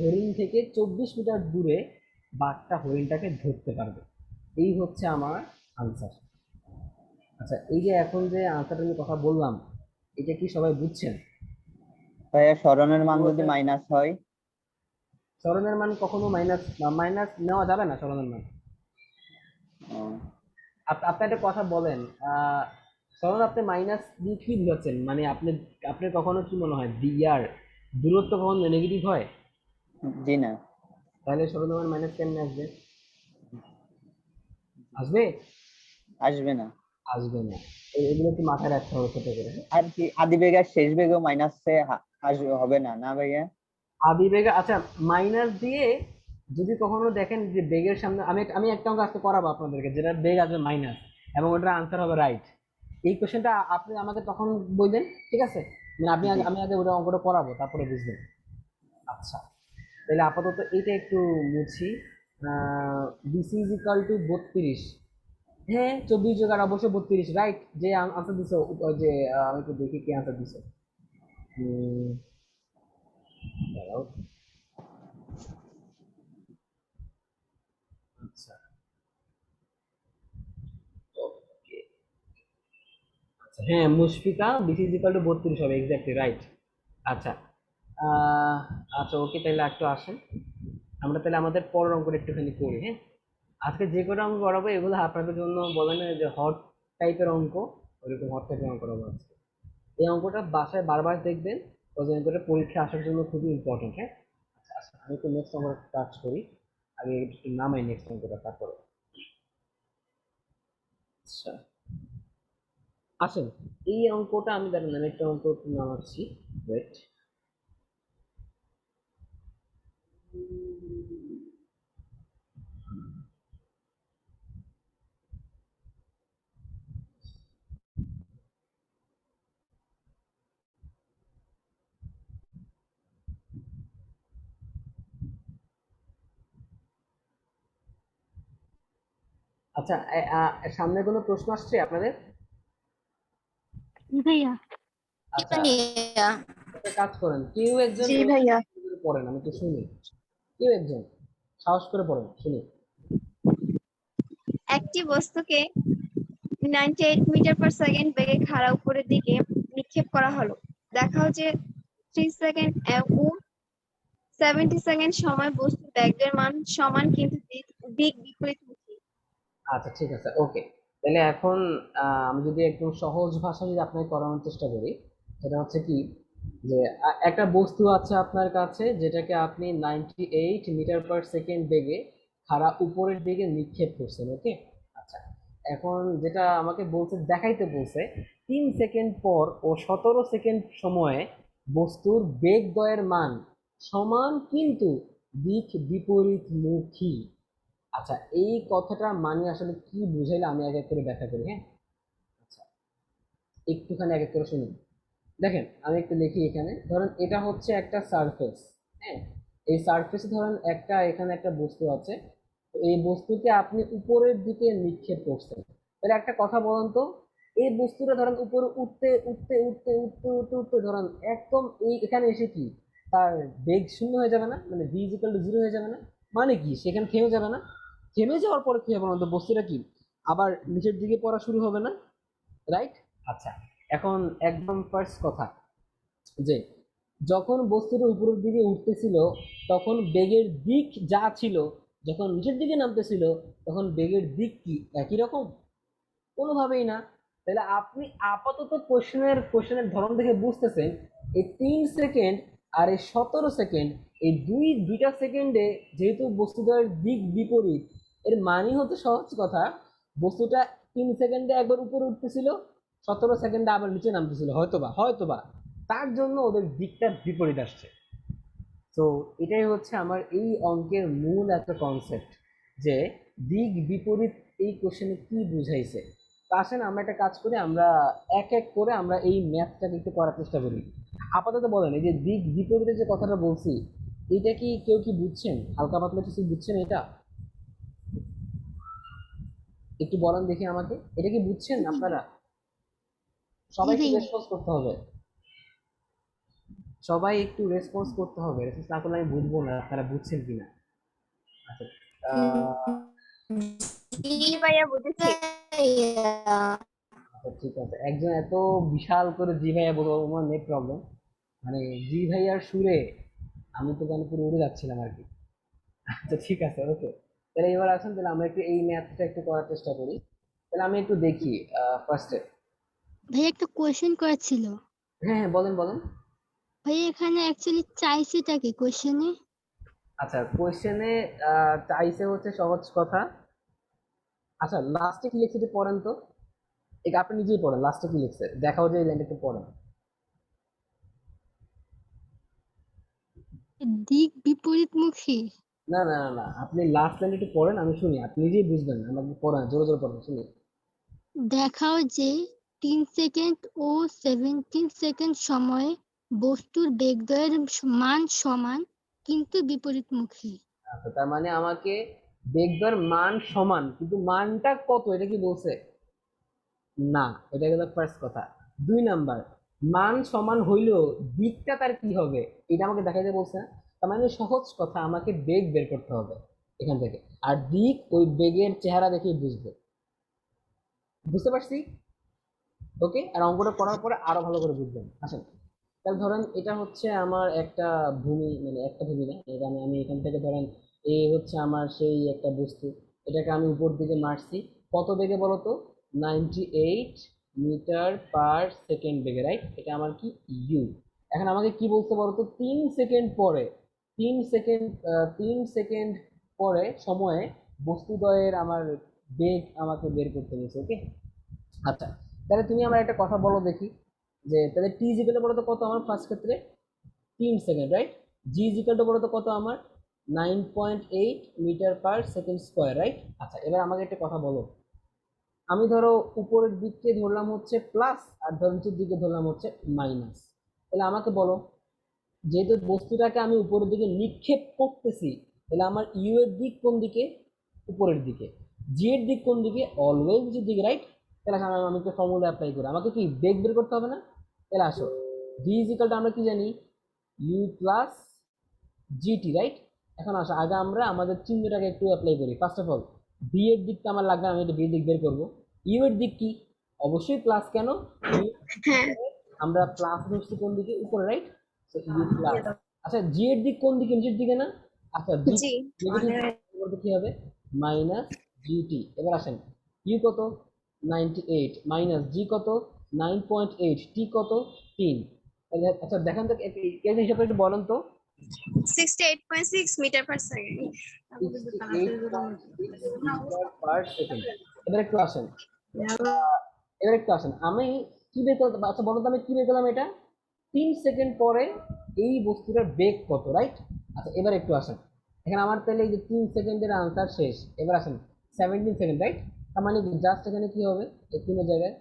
হরিণ থেকে 24 মিটার দূরে বাঘটা হরিণটাকে ধরতে পারবে। এই হচ্ছে আমার আনসার। আচ্ছা, এই যে এখন যে আনসারটা নিয়ে কথা বললাম, এটা কি সবাই বুঝছেন? ভাইয়া সরণের মান যদি মাইনাস হয়, সরণের মান কখনো মাইনাস নেওয়া যাবে না, সরণের মান। আপনি একটা কথা বলেন, সরণ আপনি মাইনাস দিয়ে কি বুঝাচ্ছেন, মানে আপনার কখনো কি মনে হয় ইয়ার দূরত্ব কখনো নেগেটিভ হয়? জি না, তাহলে সরণ মান মাইনাস কেমনে আসবে? আসবে? আসবে না। আসবে না। এগুলো কি মাথায় রাখতে হবে ছোট করে, হ্যাঁ? আর কি আদি বেগ আর শেষ বেগও মাইনাসে আসবে, হবে না, না ভাইয়া? আদি বেগে, আচ্ছা, মাইনাস দিয়ে যদি কখনো দেখেন যে বেগের সামনে, আমি আমি একটা অঙ্ক আজকে করাবো আপনাদেরকে, যেটা বেগ আসবে মাইনাস এবং ওটার আনসার হবে রাইট। এই কোশ্চেনটা আপনি আমাকে তখন বলবেন, ঠিক আছে, মানে আমি আগে ওটা অঙ্কটা করাবো, তারপরে বুঝবেন। আচ্ছা, তাহলে আপাতত এটা একটু মুছি। বিসি ইজ ইকাল টু 32, হ্যাঁ 24 × 8 অবশ্যই 32, রাইট। যে আনসার দিছো, যে আমি একটু দেখি কি আনসার দিছো। দাঁড়াও। আচ্ছা, okay, আচ্ছা, হ্যাঁ মুশফিকা, বিসি ইজ ইকাল টু 32 হবে, এক্স্যাক্টলি রাইট। আচ্ছা, আহ, আচ্ছা ওকে, তাহলে একটু আসেন, আমরা তাহলে আমাদের পরের অঙ্কটা একটুখানি করি, হ্যাঁ। আজকে যে কটা অঙ্ক করাবো এগুলো আপনাদের জন্য বলে না যে হট টাইপের অঙ্ক, ওইরকম হট টাইপের অঙ্ক করাবো আজকে। এই অঙ্কটা বাসায় বারবার দেখবেন, ওই অঙ্কটা পরীক্ষা আসার জন্য খুবই ইম্পর্টেন্ট, হ্যাঁ। আচ্ছা, আমি একটু নেক্সট অঙ্ক টাচ করি, আগে একটু নামাই নেক্সট অঙ্কটা তারপরে। আচ্ছা আসেন, এই অঙ্কটা আমি দেখেন আমি একটা অঙ্ক একটু নামাচ্ছি, ওয়েট। আচ্ছা সামনে কোনো প্রশ্ন আসছে আপনাদের? ভাইয়া। আচ্ছা ভাইয়া একটা কাজ করেন, কেউ একজন জি এই ভাইয়া। অঙ্কটা পড়েন, আমি তো শুনি, কেউ একজন সাহস করে পড়েন শুনি। একটি বস্তুকে 98 মিটার পার সেকেন্ড বেগে খাড়া উপরের দিকে নিক্ষেপ করা হলো। দেখাও যে 3 সেকেন্ড ও 70 সেকেন্ড সময় বস্তুর বেগের মান সমান কিন্তু দিক বিপরীতমুখী। আচ্ছা ঠিক আছে, ওকে। তাহলে এখন আমি যদি একদম সহজ ভাষা যদি আপনাকে করানোর চেষ্টা করি, সেটা হচ্ছে কি, যে একটা বস্তু আছে আপনার কাছে যেটাকে আপনি 98 মিটার পার সেকেন্ড বেগে খাড়া উপরের দিকে নিক্ষেপ করছেন, ওকে। আচ্ছা এখন যেটা আমাকে বলছে, দেখাইতে বলছে 3 সেকেন্ড পর ও 17 সেকেন্ড সময়ে বস্তুর বেগ দ্বয়ের মান সমান কিন্তু দিক বিপরীতমুখী। আচ্ছা এই কথাটা মানে আসলে কি বুঝাইলে আমি এক এক করে ব্যাখ্যা করি, হ্যাঁ। আচ্ছা একটুখানি এক এক করে শুনুন। দেখেন আমি একটু লিখি, এখানে ধরেন এটা হচ্ছে একটা সারফেস, হ্যাঁ। এই সারফেসে ধরেন একটা এখানে একটা বস্তু আছে, তো এই বস্তুকে আপনি উপরের দিকে নিক্ষেপ করছেন। তাহলে একটা কথা বলেন তো, এই বস্তুটা ধরেন উপরে উঠতে উঠতে উঠতে উঠতে উঠতে উঠতে ধরেন একদম এই এখানে এসে কি তার বেগ শূন্য হয়ে যাবে না, মানে ভি ইকুয়াল টু জিরো হয়ে যাবে না? মানে কি সেখানে থেমে যাবে না? থেমে যাওয়ার পরে কি হবে বলুন তো, বস্তুটা কি আবার নিচের দিকে পড়া শুরু হবে না, রাইট? আচ্ছা এখন একদম ফার্স্ট কথা, যে যখন বস্তুটা উপরের দিকে উঠতেছিল তখন বেগের দিক যা ছিল, যখন নিচের দিকে নামতেছিল তখন বেগের দিক কি একই রকম? কোনোভাবেই না। তাহলে আপনি আপাতত কোশ্চেনের ধরন দেখে বুঝতেছেন এই 3 সেকেন্ড আর এই 17 সেকেন্ড, এই দুইটা সেকেন্ডে যেহেতু বস্তুটার দিক বিপরীত, এর মানে হচ্ছে সহজ কথা, বস্তুটা 3 সেকেন্ডে একবার উপরে উঠতেছিল, 17 সেকেন্ডে আবার নিচে নামতেছিল, হয়তোবা হয়তোবা তার জন্য ওদের দিকটা বিপরীত আসছে। তো এটাই হচ্ছে আমার এই অঙ্কের মূল একটা কনসেপ্ট, যে দিক বিপরীত এই কোশ্চেনে কি বুঝাইছে। তো আসেন আমরা একটা কাজ করি, আমরা এক এক করে আমরা এই ম্যাথটাকে একটু করার চেষ্টা করি। আপাতত বলেন, এই যে দিক বিপরীতে যে কথাটা বলছি, এটা কি কেউ কি বুঝছেন? হালকা পাতলা কিছু বুঝছেন এটা? একটু বলেন দেখি আমাকে, এটা কি বুঝছেন আপনারা? সবাইকে রেসপন্স করতে হবে, সবাই একটু রেসপন্স করতে হবে, রেসপন্স না করলে আমি বুঝবো না আপনারা বুঝছেন কিনা। আচ্ছা জি ভাইয়া বুঝেছি। আচ্ছা ঠিক আছে, একজন এত বিশাল করে জি ভাইয়া বলবো, আমার নেট প্রবলেম, মানে জি ভাইয়ার সুরে আমি তো গান পুরো উড়ে যাচ্ছিলাম আর কি। আচ্ছা ঠিক আছে, ওকে। তাহলে এবার আসুন, তাহলে আমরা একটু এই ম্যাথটা একটু করার চেষ্টা করি। তাহলে আমি একটু দেখি ফার্স্টে। ভাই একটা কোয়েশ্চেন করা ছিল। হ্যাঁ হ্যাঁ বলেন বলেন। ভাই এখানে অ্যাকচুয়ালি চাইছেটা কি কোয়েশ্চেনে? আচ্ছা কোয়েশ্চেনে চাইছে হচ্ছে সহজ কথা। আচ্ছা লাস্টে কি লিখছে একটু পড়েন তো, এই আপনি নিজেই পড়েন, লাস্টে কি লিখছে দেখাও, যে এই লাইনটা একটু পড়েন। দিক বিপরীতমুখী। না না না না, আপনি লাস্ট লাইন একটু পড়েন, আমি শুনি, আপনি নিজেই বুঝবেন, আমাকে পড়েন, জোরে জোরে পড়েন শুনি। দেখাও যে 3 সেকেন্ড ও 17 সেকেন্ড সময়ে বস্তুর বেগদ্বয়ের মান সমান কিন্তু বিপরীতমুখী। আচ্ছা তার মানে আমাকে বেগদার মান সমান কিন্তু মানটা কত এটা কি বলছে? না, এটা গেল ফার্স্ট কথা। 2 নাম্বার, মান সমান হইলেও দিকটা তার কি হবে এটা আমাকে দেখাইতে বলছে না? তার মানে সহজ কথা, আমাকে বেগ বের করতে হবে এখান থেকে, আর দিক ওই বেগের চেহারা দেখেই বুঝবে। বুঝতে পারছি? ওকে, আর অঙ্কটা করার পরে আরো ভালো করে বুঝবেন। আসেন, তাহলে ধরেন এটা হচ্ছে আমার একটা ভূমি, মানে একটা ভূমি না, এটা আমি এখান থেকে ধরেন এই হচ্ছে আমার সেই একটা বস্তু, এটাকে আমি উপর দিকে মারছি কত বেগে বলতো? 98 মিটার পার সেকেন্ড বেগে, রাইট? এটা আমার কি ইউ। এখন আমাকে কি বলতে বলতো, 3 সেকেন্ড পরে 3 সেকেন্ড পরে সময়ে বস্তুদ্বয়ের আমার বেগ আমাকে বের করতে হয়েছে। ওকে, আচ্ছা, তাহলে তুমি আমার একটা কথা বলো দেখি, যে তাহলে টি ইজিক্যাল বলো তো কত আমার ফার্স্ট ক্ষেত্রে 3 সেকেন্ড, রাইট? জি ইজিক্যাল বলো তো কত আমার 9.8 metre per second square, right? আচ্ছা, এবার আমাকে একটা কথা বলো, আমি ধরো উপরের দিককে ধরলাম হচ্ছে প্লাস আর ধরো নিচের দিকে ধরলাম হচ্ছে মাইনাস, তাহলে আমাকে বলো, যেহেতু বস্তুটাকে আমি উপরের দিকে নিক্ষেপ করতেছি, তাহলে আমার ইউ এর দিক কোন দিকে? উপরের দিকে। জি এর দিক কোন দিকে? অলওয়েজ নিচের দিকে, রাইট? তাহলে আমি একটা ফর্মুলা অ্যাপ্লাই করি, আমাকে কি বেগ বের করতে হবে না? তাহলে আসো, ভি ইজিক্যালটা আমরা কি জানি? U plus GT, right? এখন আসো, আগে আমরা আমাদের চিহ্নটাকে একটু অ্যাপ্লাই করি। ফার্স্ট অফ অল বি এর দিকটা আমার লাগবে, আমি এটা বি এর দিক বের করবো। ইউ এর দিক কি? অবশ্যই প্লাস, কেন? হ্যাঁ আমরা প্লাস ধরছি কোন দিকে? উপরে, রাইট? You plus. আচ্ছা, জি এর দিক কোন দিকে? নিচের দিকে না? আচ্ছা, জি জি নেগেটিভ বলতে কি হবে? Minus GT. এবার আসেন, ইউ কত? 98 মাইনাস জি কত? 9.8, টি কত? 3। আচ্ছা দেখেন তো, এই হিসাবে একটু বলেন তো, 68.6 metre per second. 68.6 metre per second. এবার একটু আসেন, আমি কি বের করতে, আচ্ছা বলো তো, আমি কি বের করলাম এটা? 3 সেকেন্ড পরে এই বস্তুটার বেগ কত, রাইট? আচ্ছা, এবার একটু আসেন, এখানে আমার তাহলে এই যে 3 সেকেন্ডের আনসার শেষ। এবার আসেন 17 সেকেন্ড, রাইট? তার মানে জাস্ট এখানে কি হবে? এই 3 জায়গায়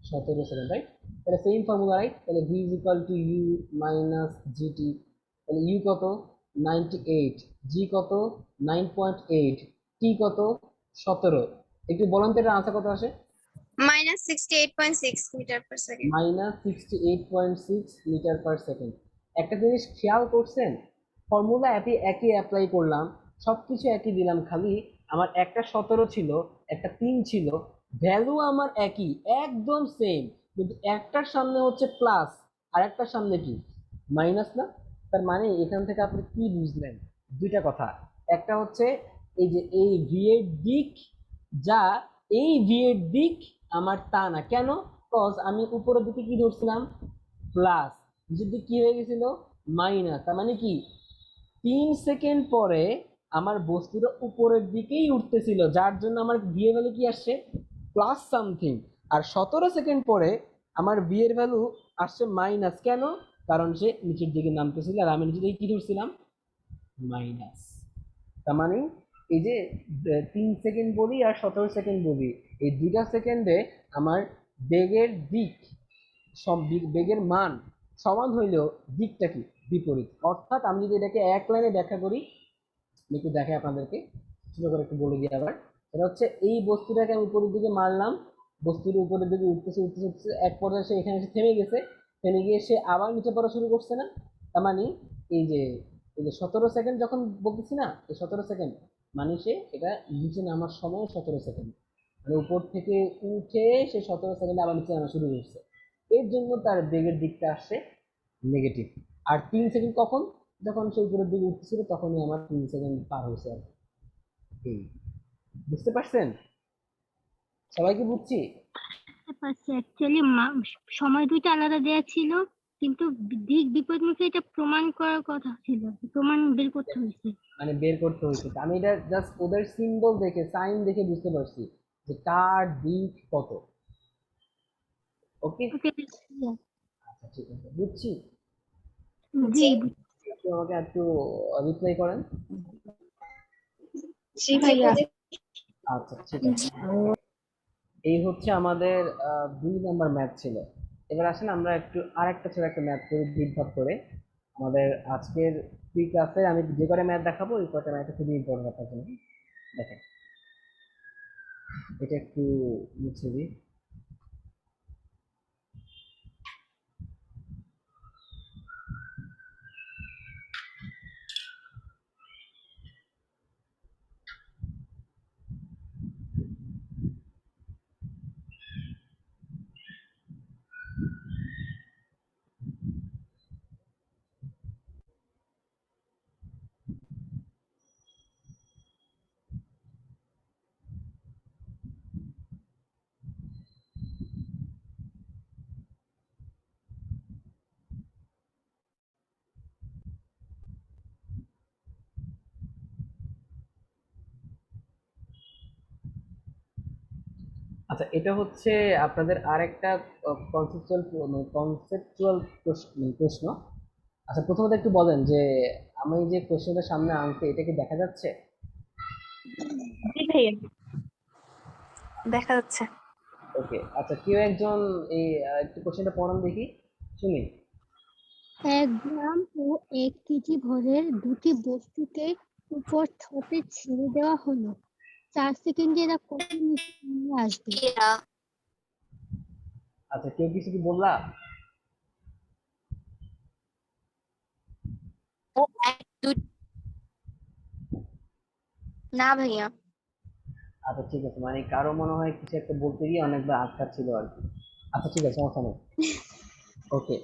17 সেকেন্ড, রাইট? তাহলে সেম ফর্মুলা, রাইট? তাহলে V is equal to U minus GT. তাহলে ইউ কত? 98, জি কত? 9.8, টি কত? 17। একটু বলেন তো এটার আনসার কত আসে? Minus 68.6 metre per second. -68.6 metre per second. একটা জিনিস খেয়াল করছেন, ফর্মুলা একই অ্যাপ্লাই করলাম, সবকিছু একই দিলাম, খালি আমার একটা 17 ছিল, একটা 3 ছিল, ভ্যালু আমার একই, একদম সেম, কিন্তু একটার সামনে হচ্ছে প্লাস আর একটার সামনে কি? মাইনাস, না? তার মানে এখান থেকে আপনি কি বুঝলেন? দুইটা কথা। একটা হচ্ছে এই যে এই ভি এর দিক, যা এই ভি এর দিক আমার তা না, কেন? কজ আমি উপরের দিকে কি ধরছিলাম? প্লাস, নিচের দিক কি হয়ে গেছিল? মাইনাস। তার মানে কি 3 সেকেন্ড পরে আমার বস্তুটা উপরের দিকেই উঠতেছিল, যার জন্য আমার ভি এর ভ্যালু কি আসছে? Plus something. আর 17 সেকেন্ড পরে আমার ভি এর ভ্যালু আসছে মাইনাস, কেন? কারণ সে নিচের দিকে নামতেছিল আর আমি নিচের দিকে কি ধরছিলাম? মাইনাস। তার মানে এই যে 3 সেকেন্ড বলি আর 17 সেকেন্ড বলি, এই 2টা সেকেন্ডে আমার বেগের দিক, বেগের মান সমান হইলেও দিকটা কি? বিপরীত। অর্থাৎ আমি যদি এটাকে এক লাইনে ব্যাখ্যা করি, আমি একটু দেখাই আপনাদেরকে, ছোট করে একটু বলে দিই আবার। এটা হচ্ছে, এই বস্তুটাকে আমি উপরের দিকে মারলাম, বস্তুর উপরের দিকে উঠতেছে উঠতেছে উঠতেছে, এক পর্যায়ে সে এখানে এসে থেমে গেছে, থেমে গিয়ে সে আবার নিচে পড়া শুরু করছে, না? তার মানে এই যে 17 সেকেন্ড যখন বলতেছি না, এই 17 সেকেন্ড মানে সে এটা নিচে নামার সময় 17 সেকেন্ড, মানে উপর থেকে উঠে সে 17 সেকেন্ডে আবার নিচে নামা শুরু করছে, এর জন্য তার বেগের দিকটা আসছে নেগেটিভ। আর 3 সেকেন্ড কখন? যখন সে উপরের দিকে উঠছিল তখনই আমার 3 সেকেন্ড পার হয়েছে আর কি। বুঝতে পারছেন? সবাইকে বুঝছি? অ্যাকচুয়ালি সময় দুইটা আলাদা দেয়া ছিল, কিন্তু দিক বিপরীতমুখী এটা প্রমাণ করার কথা ছিল, প্রমাণ বের করতে হয়েছে। মানে বের করতে হয়েছে, আমি এটা জাস্ট ওদের সিম্বল দেখে, সাইন দেখে বুঝতে পারছি যে কার দিক কত। ওকে, ওকে, আচ্ছা ঠিক আছে, বুঝছি। জি একটু আমাকে একটু রিপ্লাই করেন। জি ভাইয়া। আচ্ছা ঠিক আছে, এই হচ্ছে আমাদের 2 নাম্বার ম্যাথ ছিল। এবার আসেন আমরা একটু আরেকটা ছিল একটা ম্যাথ করি দুই ভাগ করে। আমাদের আজকের প্রি ক্লাসে আমি যে কটা ম্যাথ দেখাবো, এই কটা ম্যাথ খুবই ইম্পর্টেন্ট আপনার জন্য। দেখেন, এটা একটু মুছে দিই। আচ্ছা, এটা হচ্ছে আপনাদের আরেকটা কনসেপচুয়াল প্রশ্ন। আচ্ছা, প্রথমত একটু বলেন যে আমি যে কোশ্চেনটা সামনে আনছি এটা কি দেখা যাচ্ছে? জি ভাইয়া দেখা যাচ্ছে। ওকে, আচ্ছা, কেউ একজন এই একটু কোশ্চেনটা পড়ান দেখি, শুনি। 1 গ্রাম ও 1 কেজি ভরের দুটি বস্তুকে উপর হতে ছেড়ে দেওয়া হলো। 4 সেকেন্ডে এরা কত নিচে নেমে আসবে? ইয়া আচ্ছা, কেউ কিছু কি বললা? ও এক দুই না ভাইয়া আচ্ছা, ঠিক আছে, মানে কারো মনে হয় কিছু একটা বলতে গিয়ে অনেকবার আটকা ছিল আর কি। আচ্ছা, ঠিক আছে, সমস্যা নেই। ওকে,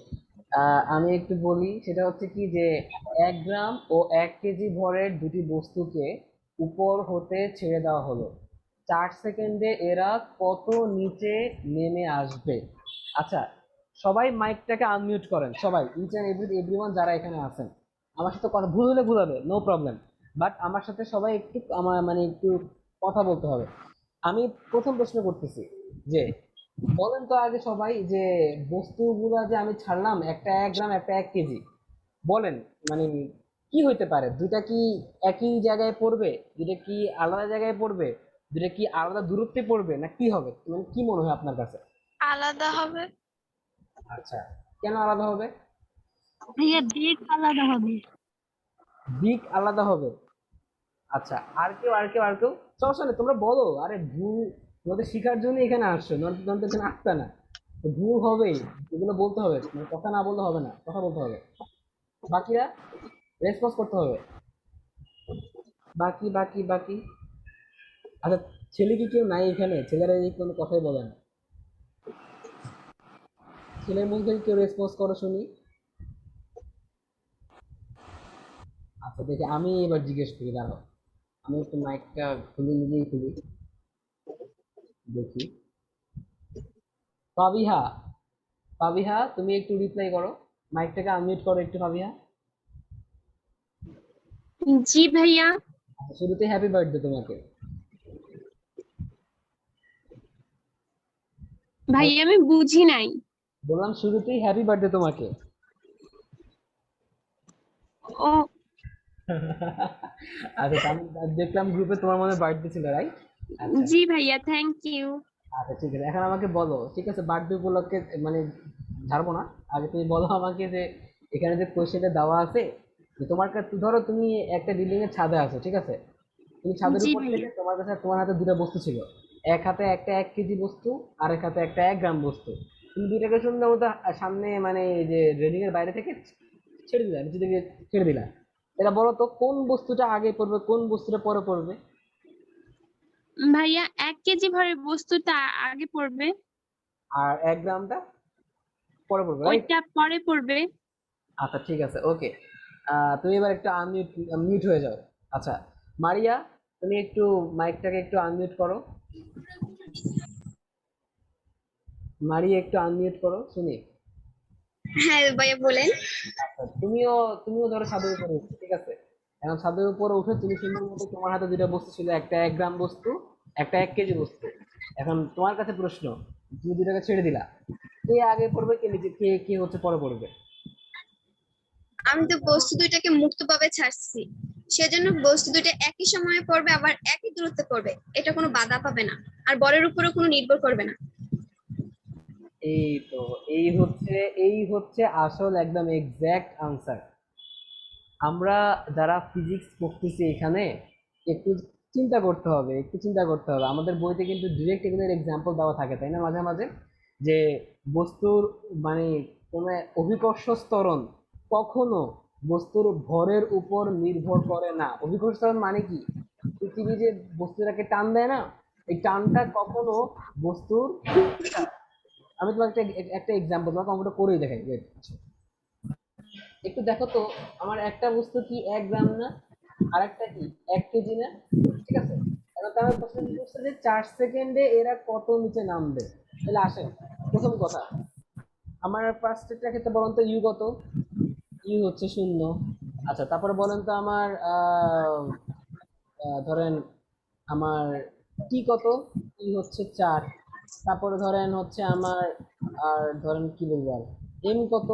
আমি একটু বলি, সেটা হচ্ছে কি যে 1 গ্রাম ও 1 কেজি ভরের দুটি বস্তুকে উপর হতে ছেড়ে দেওয়া হলো। 4 সেকেন্ডে এরা কত নিচে নেমে আসবে? আচ্ছা, সবাই মাইকটাকে আনমিউট করেন, সবাই, ইচ এন্ড এভরিওয়ান যারা এখানে আছেন। আমার সাথে কথা ভুল হলে ভুল হবে, নো প্রবলেম, বাট আমার সাথে সবাই একটু আমার মানে একটু কথা বলতে হবে। আমি প্রথম প্রশ্ন করতেছি যে বলেন তো আগে সবাই যে বস্তুগুলা যে আমি ছাড়লাম, একটা 1 গ্রাম একটা 1 কেজি, বলেন মানে কি হইতে পারে? দুইটা কি একই জায়গায় পড়বে? দুইটা কি আলাদা জায়গায় পড়বে? দুইটা কি আলাদা দূরত্বে পড়বে, না কি হবে, মানে কি মনে হয় আপনার কাছে? আলাদা হবে। আচ্ছা, কেন আলাদা হবে? ভাইয়া বেগ আলাদা হবে। দিক আলাদা হবে। আচ্ছা, আর কেউ সমস্যা নেই, তোমরা বলো, আরে ভুল, তোমাদের শিখার জন্য এখানে আসছো, নয়তো এখানে আসতে না। তো ভুল হবেই, এগুলো বলতে হবে, মানে কথা না বললে হবে না, কথা বলতে হবে। বাকিরা রেসপন্স করতে হবে। বাকি বাকি বাকি আচ্ছা, ছেলে কি কেউ নাই এখানে? ছেলেরা এই কোনো কথাই বলে না। ছেলের মধ্যে কেউ রেসপন্স করো শুনি। আচ্ছা, দেখি আমি এবার জিজ্ঞেস করি, দাঁড়াও, আমি একটু মাইকটা খুলি, নিজেই খুলি, দেখি। পাবিহা, পাবিহা তুমি একটু রিপ্লাই করো, মাইকটাকে আনমিউট করো একটু, পাবিহা। জি ভাইয়া আচ্ছা, শুরুতে হ্যাপি বার্থডে তোমাকে। ভাইয়া আমি বুঝি নাই। বললাম শুরুতেই হ্যাপি বার্থডে তোমাকে। ও আচ্ছা, তো আমি দেখলাম গ্রুপে তোমার মনে বার্থডে ছিল, রাইট? আচ্ছা, জি ভাইয়া থ্যাংক ইউ। আচ্ছা, ঠিক আছে, এখন আমাকে বলো, ঠিক আছে, বার্থডে উপলক্ষে মানে ছাড়বো না, আগে তুমি বলো আমাকে যে এখানে যে কোয়েশ্চেনটা দেওয়া আছে, যে তোমার কাছে, ধরো তুমি একটা বিল্ডিং এর ছাদে আছো, ঠিক আছে, তুমি ছাদের জি উপর ভাইয়া থেকে তোমার হাতে দুটো বস্তু ছিল, এক হাতে একটা 1 কেজি বস্তু, আর এক হাতে একটা 1 গ্রাম বস্তু। তুমি দুইটাকে সুন্দর মতো সামনে মানে এই যে রেলিং এর বাইরে থেকে ছেড়ে দিলা, নিচে দিকে ছেড়ে দিলা। এটা বলো তো কোন বস্তুটা আগে পড়বে, কোন বস্তুটা পরে পড়বে? ভাইয়া 1 কেজি ভরের বস্তুটা আগে পড়বে, আর 1 গ্রামটা পরে পড়বে, রাইট? ওইটা পরে পড়বে। আচ্ছা, ঠিক আছে, ওকে। তুমি এবার একটু মিউট হয়ে যাও। আচ্ছা, মারিয়া, তুমি একটু মাইকটাকে একটু আনমিউট করো। মারিয়া একটু আনমিউট করো, শুনি। হ্যাঁ ভাইয়া বলেন। আচ্ছা, তুমিও ধরো ছাদের উপরে উঠছো, ঠিক আছে, এখন ছাদের উপরে উঠে তুমি সুন্দর মতো, তোমার হাতে দুইটা বস্তু ছিল, একটা 1 গ্রাম বস্তু, একটা 1 কেজি বস্তু। এখন তোমার কাছে প্রশ্ন, তুমি দুইটাকে ছেড়ে দিলা, কে আগে পড়বে, কে নিচে, কে কে হচ্ছে পরে পড়বে? আমি তো বস্তু দুইটাকে মুক্তভাবে ছাড়ছি, সেজন্য বস্তু দুইটা একই সময়ে পড়বে, আবার একই দূরত্বে পড়বে, এটা কোনো বাধা পাবে না, আর বলের উপরও কোনো নির্ভর করবে না। এই তো, এই হচ্ছে আসল একদম এক্সাক্ট আনসার। আমরা যারা ফিজিক্স পড়তেছি এখানে, একটু চিন্তা করতে হবে, একটু চিন্তা করতে হবে। আমাদের বইতে কিন্তু ডিরেক্ট এগুলোর এক্সাম্পল দেওয়া থাকে, তাই না, মাঝে মাঝে, যে বস্তুর মানে কোনো অভিকর্ষ ত্বরণ কখনো বস্তুর ভরের উপর নির্ভর করে না। অভিকর্ষ ত্বরণ মানে কি? পৃথিবী যে বস্তুটাকে টান দেয় না, এই টানটা কখনো বস্তুর, আমি তোমাকে একটা এক্সাম্পল তোমাকে অঙ্কটা করেই দেখাই, wait, একটু দেখো তো, আমার একটা বস্তু কি 1 গ্রাম না, আর একটা কি 1 কেজি না, ঠিক আছে, এখন তো আমার প্রশ্ন কি করছে যে 4 সেকেন্ডে এরা কত নিচে নামবে। তাহলে আসেন, প্রথম কথা, আমার ফার্স্টেরটা ক্ষেত্রে বলেন তো ইউ কত? ইউ হচ্ছে 0। আচ্ছা, তারপরে বলেন তো আমার ধরেন আমার টি কত? টি হচ্ছে 4। তারপরে ধরেন হচ্ছে আমার আর ধরেন কি বলবো আর এম কত,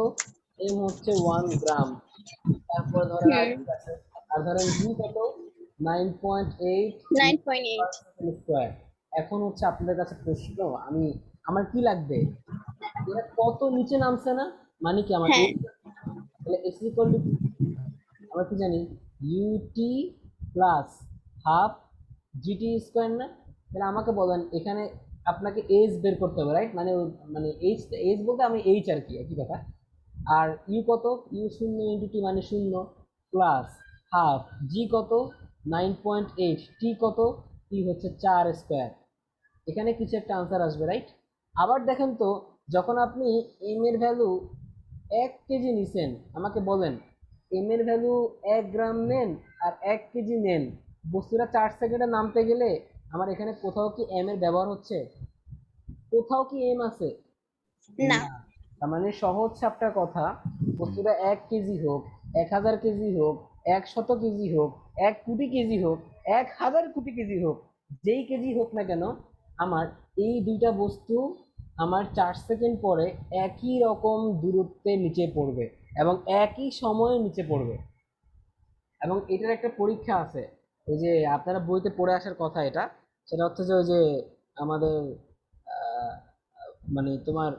এম হচ্ছে 1 গ্রাম। তারপরে ধরেন আর কি আছে, আর ধরেন জি কত 9.8 9.8 স্কোয়ার। এখন হচ্ছে আপনাদের কাছে প্রশ্ন, আমি আমার কি লাগবে, এরা কত নিচে নামছে না, মানে কি আমার হ্যাঁ তাহলে এস ইকুয়াল টু আমরা কি জানি UT plus half GT square না। তাহলে আমাকে বলেন এখানে আপনাকে এইচ বের করতে হবে, রাইট? মানে মানে এইচ, এইচ বলতে আমি এইচ আর কি, একই কথা। আর ইউ কত, ইউ 0 ইন্টু টি মানে 0 প্লাস হাফ জি কত 9.8, টি কত, টি হচ্ছে 4 স্কোয়ার। এখানে কিছু একটা আনসার আসবে, রাইট? আবার দেখেন তো, যখন আপনি এম এর ভ্যালু 1 কেজি নিছেন, আমাকে বলেন এম এর ভ্যালু 1 গ্রাম নেন আর 1 কেজি নেন, বস্তুটা 4 সেকেন্ডে নামতে গেলে আমার এখানে কোথাও কি এম এর ব্যবহার হচ্ছে? কোথাও কি এম আছে? না না। তার মানে সহজ সাপটার কথা, বস্তুটা 1 কেজি হোক, 1000 কেজি হোক, 100 কেজি হোক, 1 কোটি কেজি হোক, 1000 কোটি কেজি হোক, যেই কেজি হোক না কেন, আমার এই দুইটা বস্তু আমার 4 সেকেন্ড পরে একই রকম দূরত্বে নিচে পড়বে এবং একই সময়ে নিচে পড়বে। এবং এটার একটা পরীক্ষা আছে, ওই যে আপনারা বইতে পড়ে আসার কথা, এটা সেটা হচ্ছে যে ওই যে আমাদের আহ, মানে তোমার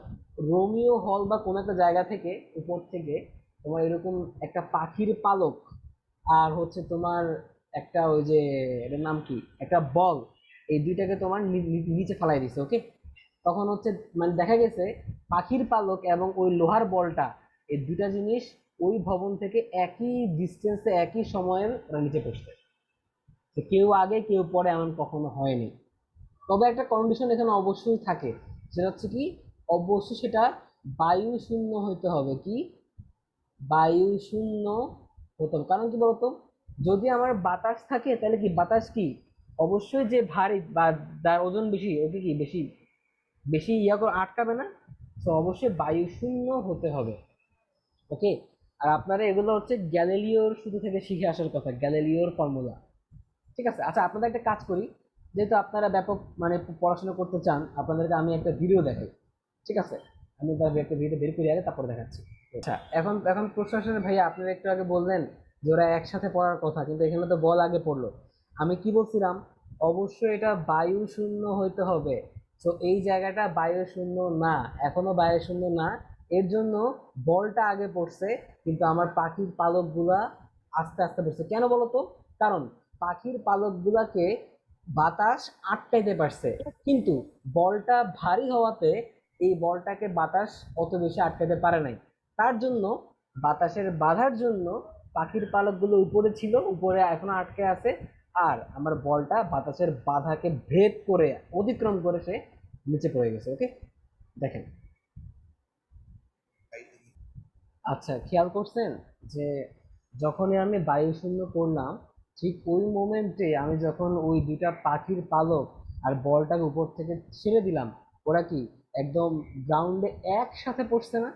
রোমিও হল বা কোনো একটা জায়গা থেকে উপর থেকে তোমার এরকম একটা পাখির পালক আর হচ্ছে তোমার একটা ওই যে এটার নাম কি, একটা বল, এই দুইটাকে তোমার নিচে ফেলাই দিছে, ওকে? তখন হচ্ছে মানে দেখা গেছে পাখির পালক এবং ওই লোহার বলটা, এই দুইটা জিনিস ওই ভবন থেকে একই ডিস্টেন্সে একই সময়ে ওরা নিচে পড়ছে। তো কেউ আগে কেউ পরে এমন কখনো হয়নি। তবে একটা কন্ডিশন এখানে অবশ্যই থাকে, সেটা হচ্ছে কি, অবশ্যই সেটা বায়ু শূন্য হইতে হবে। কি বায়ু শূন্য হতে হবে, কারণ কি বলতো, যদি আমার বাতাস থাকে তাহলে কি বাতাস কি অবশ্যই যে ভারী বা যার ওজন বেশি ওকে কি বেশি বেশি ইয়া করে আটকাবে না। তো অবশ্যই বায়ু শূন্য হতে হবে, ওকে? আর আপনারা এগুলো হচ্ছে গ্যালিলিওর শুরু থেকে শিখে আসার কথা, গ্যালিলিওর ফর্মুলা, ঠিক আছে? আচ্ছা, আপনাদের একটা কাজ করি, যেহেতু আপনারা ব্যাপক মানে পড়াশোনা করতে চান, আপনাদেরকে আমি একটা ভিডিও দেখাই, ঠিক আছে? আমি একটা ভিডিও বের করে আগে তারপরে দেখাচ্ছি। আচ্ছা, এখন এখন প্রশ্ন আসলে ভাইয়া, আপনারা একটু আগে বললেন যে ওরা একসাথে পড়ার কথা, কিন্তু এখানে তো বল আগে পড়লো। আমি কি বলছিলাম, অবশ্যই এটা বায়ু শূন্য হইতে হবে। তো এই জায়গাটা বায়ু শূন্য না, এখনো বায়ু শূন্য না। এর জন্য বলটা আগে পড়ছে, কিন্তু আমার পাখির পালকগুলা আস্তে আস্তে পড়ছে। কেন বলতো? কারণ পাখির পালকগুলাকে বাতাস আটকাইতে পারছে, কিন্তু বলটা ভারী হওয়াতে এই বলটাকে বাতাস অত বেশি আটকাতে পারে নাই। তার জন্য বাতাসের বাধার জন্য পাখির পালকগুলো উপরে ছিল, উপরে এখনো আটকে আছে, আর আমার বলটা বাতাসের বাধাকে ভেদ করে অতিক্রম করে সে নিচে পড়ে গেছে, ওকে? দেখেন, আচ্ছা খেয়াল করছেন যে যখনই আমি বায়ু শূন্য করলাম, ঠিক ওই মোমেন্টে আমি যখন ওই দুইটা পাখির পালক আর বলটাকে উপর থেকে ছেড়ে দিলাম, ওরা কি একদম গ্রাউন্ডে একসাথে পড়ছে না?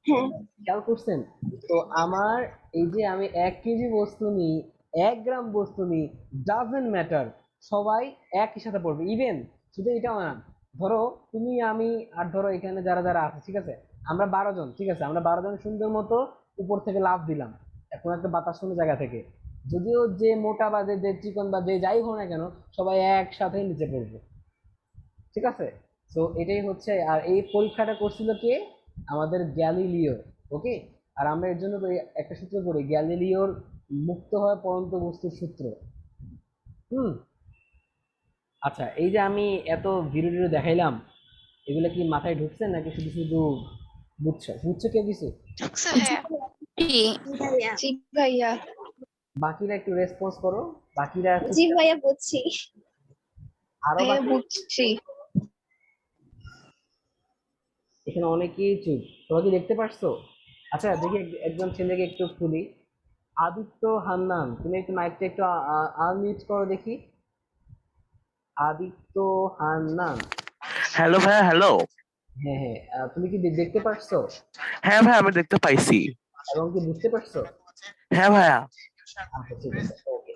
হ্যাঁ খেয়াল করছেন? তো আমার এই যে আমি 1 কেজি বস্তু নিই, 1 গ্রাম বস্তু নিই, ডাজেন্ট ম্যাটার, সবাই একই সাথে পড়বে। ইভেন শুধু এটাও না, ধরো তুমি আমি আর ধরো এখানে যারা যারা আছে, ঠিক আছে, আমরা 12 জন, ঠিক আছে, আমরা 12 জন সুন্দর মতো উপর থেকে লাফ দিলাম এখন একটা বাতাস শূন্য জায়গা থেকে, যদিও যে মোটা বা যে চিকন বা যে যাই হোক না কেন, সবাই একসাথে নিচে পড়বে, ঠিক আছে? তো এটাই হচ্ছে, আর এই পরীক্ষাটা করছিল কে? আমাদের গ্যালিলিও, ওকে? আর আমরা এর জন্য একটা সূত্র করি, গ্যালিলিওর মুক্ত হয় পরন্ত বস্তুর সূত্র। হুম। আচ্ছা, এই যে আমি এত ভিডিও টিডিও দেখাইলাম, এগুলো কি মাথায় ঢুকছে নাকি শুধু শুধু বুঝছো বুঝছো কেউ কিছু? ঢুকছে ভাইয়া। জি ভাইয়া জি ভাইয়া। বাকিরা একটু রেসপন্স করো, বাকিরা জি ভাইয়া বুঝছি। আরো ভাইয়া বাকি বুঝছি। এখানে অনেকেই চুপ, তোমরা কি দেখতে পারছো? আচ্ছা দেখি একজন ছেলেকে একটু খুলি, আদিত্য হান্নান, তুমি একটু মাইকটা একটু আনমিউট করো দেখি। আদিত্য হান্নান, হ্যালো ভাইয়া, হ্যালো। হ্যাঁ হ্যাঁ, তুমি কি দেখতে পারছো হ্যাঁ ভাই, আমি দেখতে পাইছি। এবং কি বুঝতে পারছো? হ্যাঁ ভাইয়া। আচ্ছা ঠিক আছে, ওকে।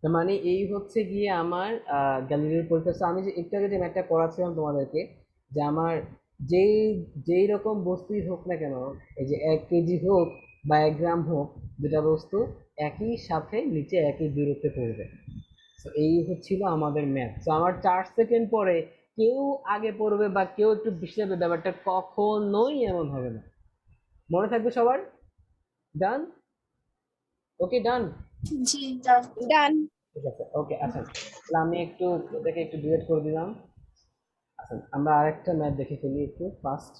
তার মানে এই হচ্ছে গিয়ে আমার গ্যালিলিওর পরীক্ষা। So, আমি যে একটু আগে যে ম্যাথটা করাচ্ছিলাম তোমাদেরকে, যে আমার যেই যেই রকম বস্তুই হোক না কেন, এই যে 1 কেজি হোক বা 1 গ্রাম হোক, দুটা বস্তু একই সাথে নিচে একই দূরত্বে পড়বে। So, এই হচ্ছিল আমাদের ম্যাথ। তো আমার 4 সেকেন্ড পরে কেউ আগে পড়বে বা কেউ একটু বেশি যাবে, ব্যাপারটা কখনোই এমন হবে না। মনে থাকবে সবার? ডান? ওকে, ডান? জি done. ডান। ঠিক আছে, ওকে। আচ্ছা, তাহলে আমি একটু এটাকে একটু ডিলিট করে দিলাম। আচ্ছা, আমরা আরেকটা ম্যাথ দেখে ফেলি একটু ফার্স্ট।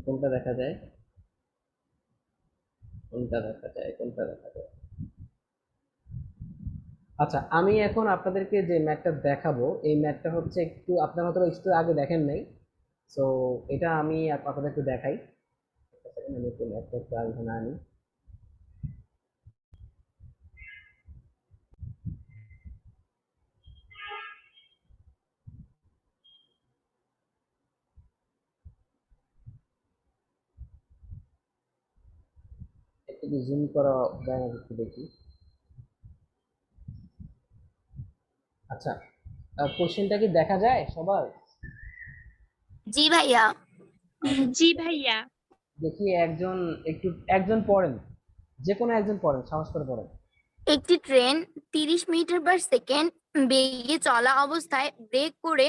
কোনটা দেখা যায়, কোনটা দেখা যায়, কোনটা দেখা যায়। আচ্ছা, আমি এখন আপনাদেরকে যে ম্যাথটা দেখাবো, এই ম্যাথটা হচ্ছে একটু আপনারা হয়তো একটু আগে দেখেন নাই। সো এটা আমি আপনাদের একটু দেখাই। একটা second, আমি একটু ম্যাথটা একটু আগে আনি। একটু জুম করা যায় না, একটু দেখি। আচ্ছা, কোশ্চেনটা কি দেখা যায় সবার? জি ভাইয়া। জি ভাইয়া। দেখি একজন একটু, একজন পড়েন, যে কোনো একজন পড়েন, সাহস করে পড়েন। একটি ট্রেন 30 মিটার/সেকেন্ড বেগে চলা অবস্থায় ব্রেক করে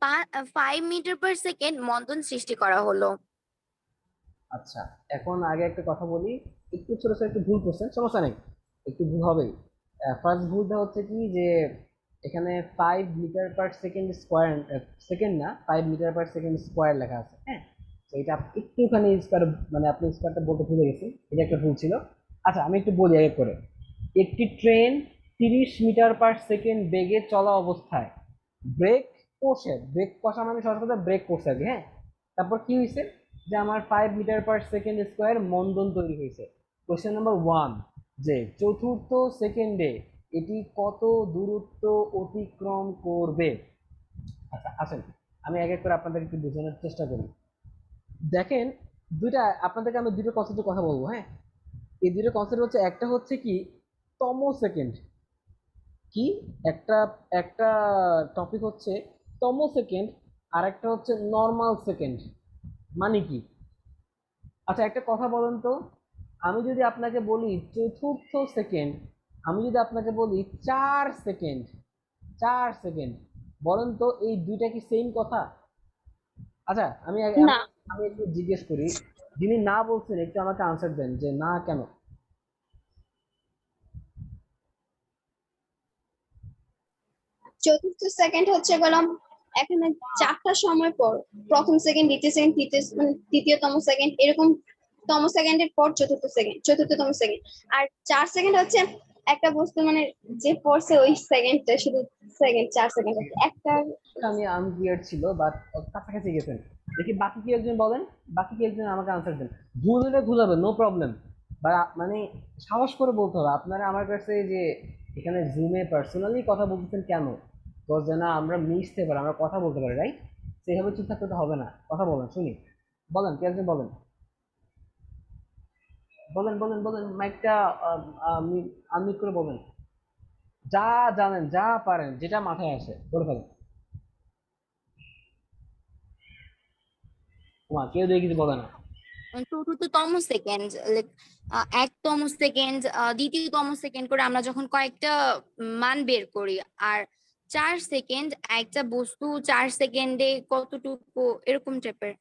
5 মিটার/সেকেন্ড মন্দন সৃষ্টি করা হলো। আচ্ছা, এখন আগে একটা কথা বলি, একটু ছোট ছোট একটু ভুল করছেন, সমস্যা নেই, একটু ভুল হবেই। ফার্স্ট ভুলটা হচ্ছে কি যে এখানে 5 মিটার/সেকেন্ড স্কোয়ার, সেকেন্ড না, 5 মিটার/সেকেন্ড স্কোয়ার লেখা আছে। হ্যাঁ, তো এটা একটুখানি স্কোয়ার, মানে আপনি স্কোয়ারটা বলতে ভুলে গেছেন, এটা একটা ভুল ছিল। আচ্ছা, আমি একটু বলি আগে করে। একটি ট্রেন 30 মিটার/সেকেন্ড বেগে চলা অবস্থায় ব্রেক কষে, ব্রেক কষা মানে সহজ কথা ব্রেক করছে আর কি। হ্যাঁ, তারপর কি হয়েছে, যে আমার 5 মিটার/সেকেন্ড স্কোয়ার মন্দন তৈরি হয়েছে। কোয়েশ্চেন নাম্বার 1, যে চতুর্থ সেকেন্ডে এটি কত দূরত্ব অতিক্রম করবে। আচ্ছা, আসেন আমি এক এক করে আপনাদের একটু বোঝানোর চেষ্টা করি। দেখেন, দুইটা আপনাদেরকে আমি দুটো কনসেপ্টের কথা বলবো। হ্যাঁ, এই দুটো কনসেপ্ট হচ্ছে, একটা হচ্ছে কি তম সেকেন্ড, কি একটা একটা টপিক হচ্ছে তম সেকেন্ড, আর একটা হচ্ছে নর্মাল সেকেন্ড। মানে কি? আচ্ছা, একটা কথা বলেন তো, আমি যদি আপনাকে বলি চতুর্থ সেকেন্ড, আমি যদি আপনাকে বলি 4 সেকেন্ড, 4 সেকেন্ড, বলেন তো এই দুইটা কি সেম কথা? আচ্ছা, না। আমি একটু জিজ্ঞেস করি, যিনি না বলছেন একটু আমাকে আনসার দেন যে না কেন। চতুর্থ সেকেন্ড হচ্ছে গেলাম এখানে 4টা সময় পর, প্রথম সেকেন্ড, দ্বিতীয় সেকেন্ড, মানে তৃতীয়তম সেকেন্ড, এরকম তম সেকেন্ডের পর চতুর্থ সেকেন্ড, চতুর্থতম সেকেন্ড। আর 4 সেকেন্ড হচ্ছে একটা বস্তু মানে যে পড়ছে ওই সেকেন্ডটা, শুধু সেকেন্ড 4 সেকেন্ড একটা। আমি আনক্লিয়ার ছিল, বাট কাছাকাছি গেছেন। দেখি বাকি কি একজন বলেন, বাকি কি একজন আমাকে আনসার দেন। ভুল হলে ভুল হবে, নো প্রবলেম, বা মানে সাহস করে বলতে হবে। আপনারা আমার কাছে যে এখানে জুমে পার্সোনালি কথা বলতেছেন কেন, তো যেন আমরা মিশতে পারি, আমরা কথা বলতে পারি, রাইট? সেইভাবে চুপ থাকতে তো হবে না, কথা বলেন শুনি। বলেন, কে একজন বলেন, বলেন বলেন বলেন, মাইকটা আনমিউট করে বলেন, যা জানেন, যা পারেন, যেটা মাথায় আসে বলে ফেলেন। তোমার কেউ দিয়ে কিছু বলে না। চতুর্থতম সেকেন্ড, একতম সেকেন্ড, দ্বিতীয়তম সেকেন্ড করে আমরা যখন কয়েকটা মান বের করি। আর 4 সেকেন্ড, একটা বস্তু 4 সেকেন্ডে কতটুকু, এরকম টাইপের।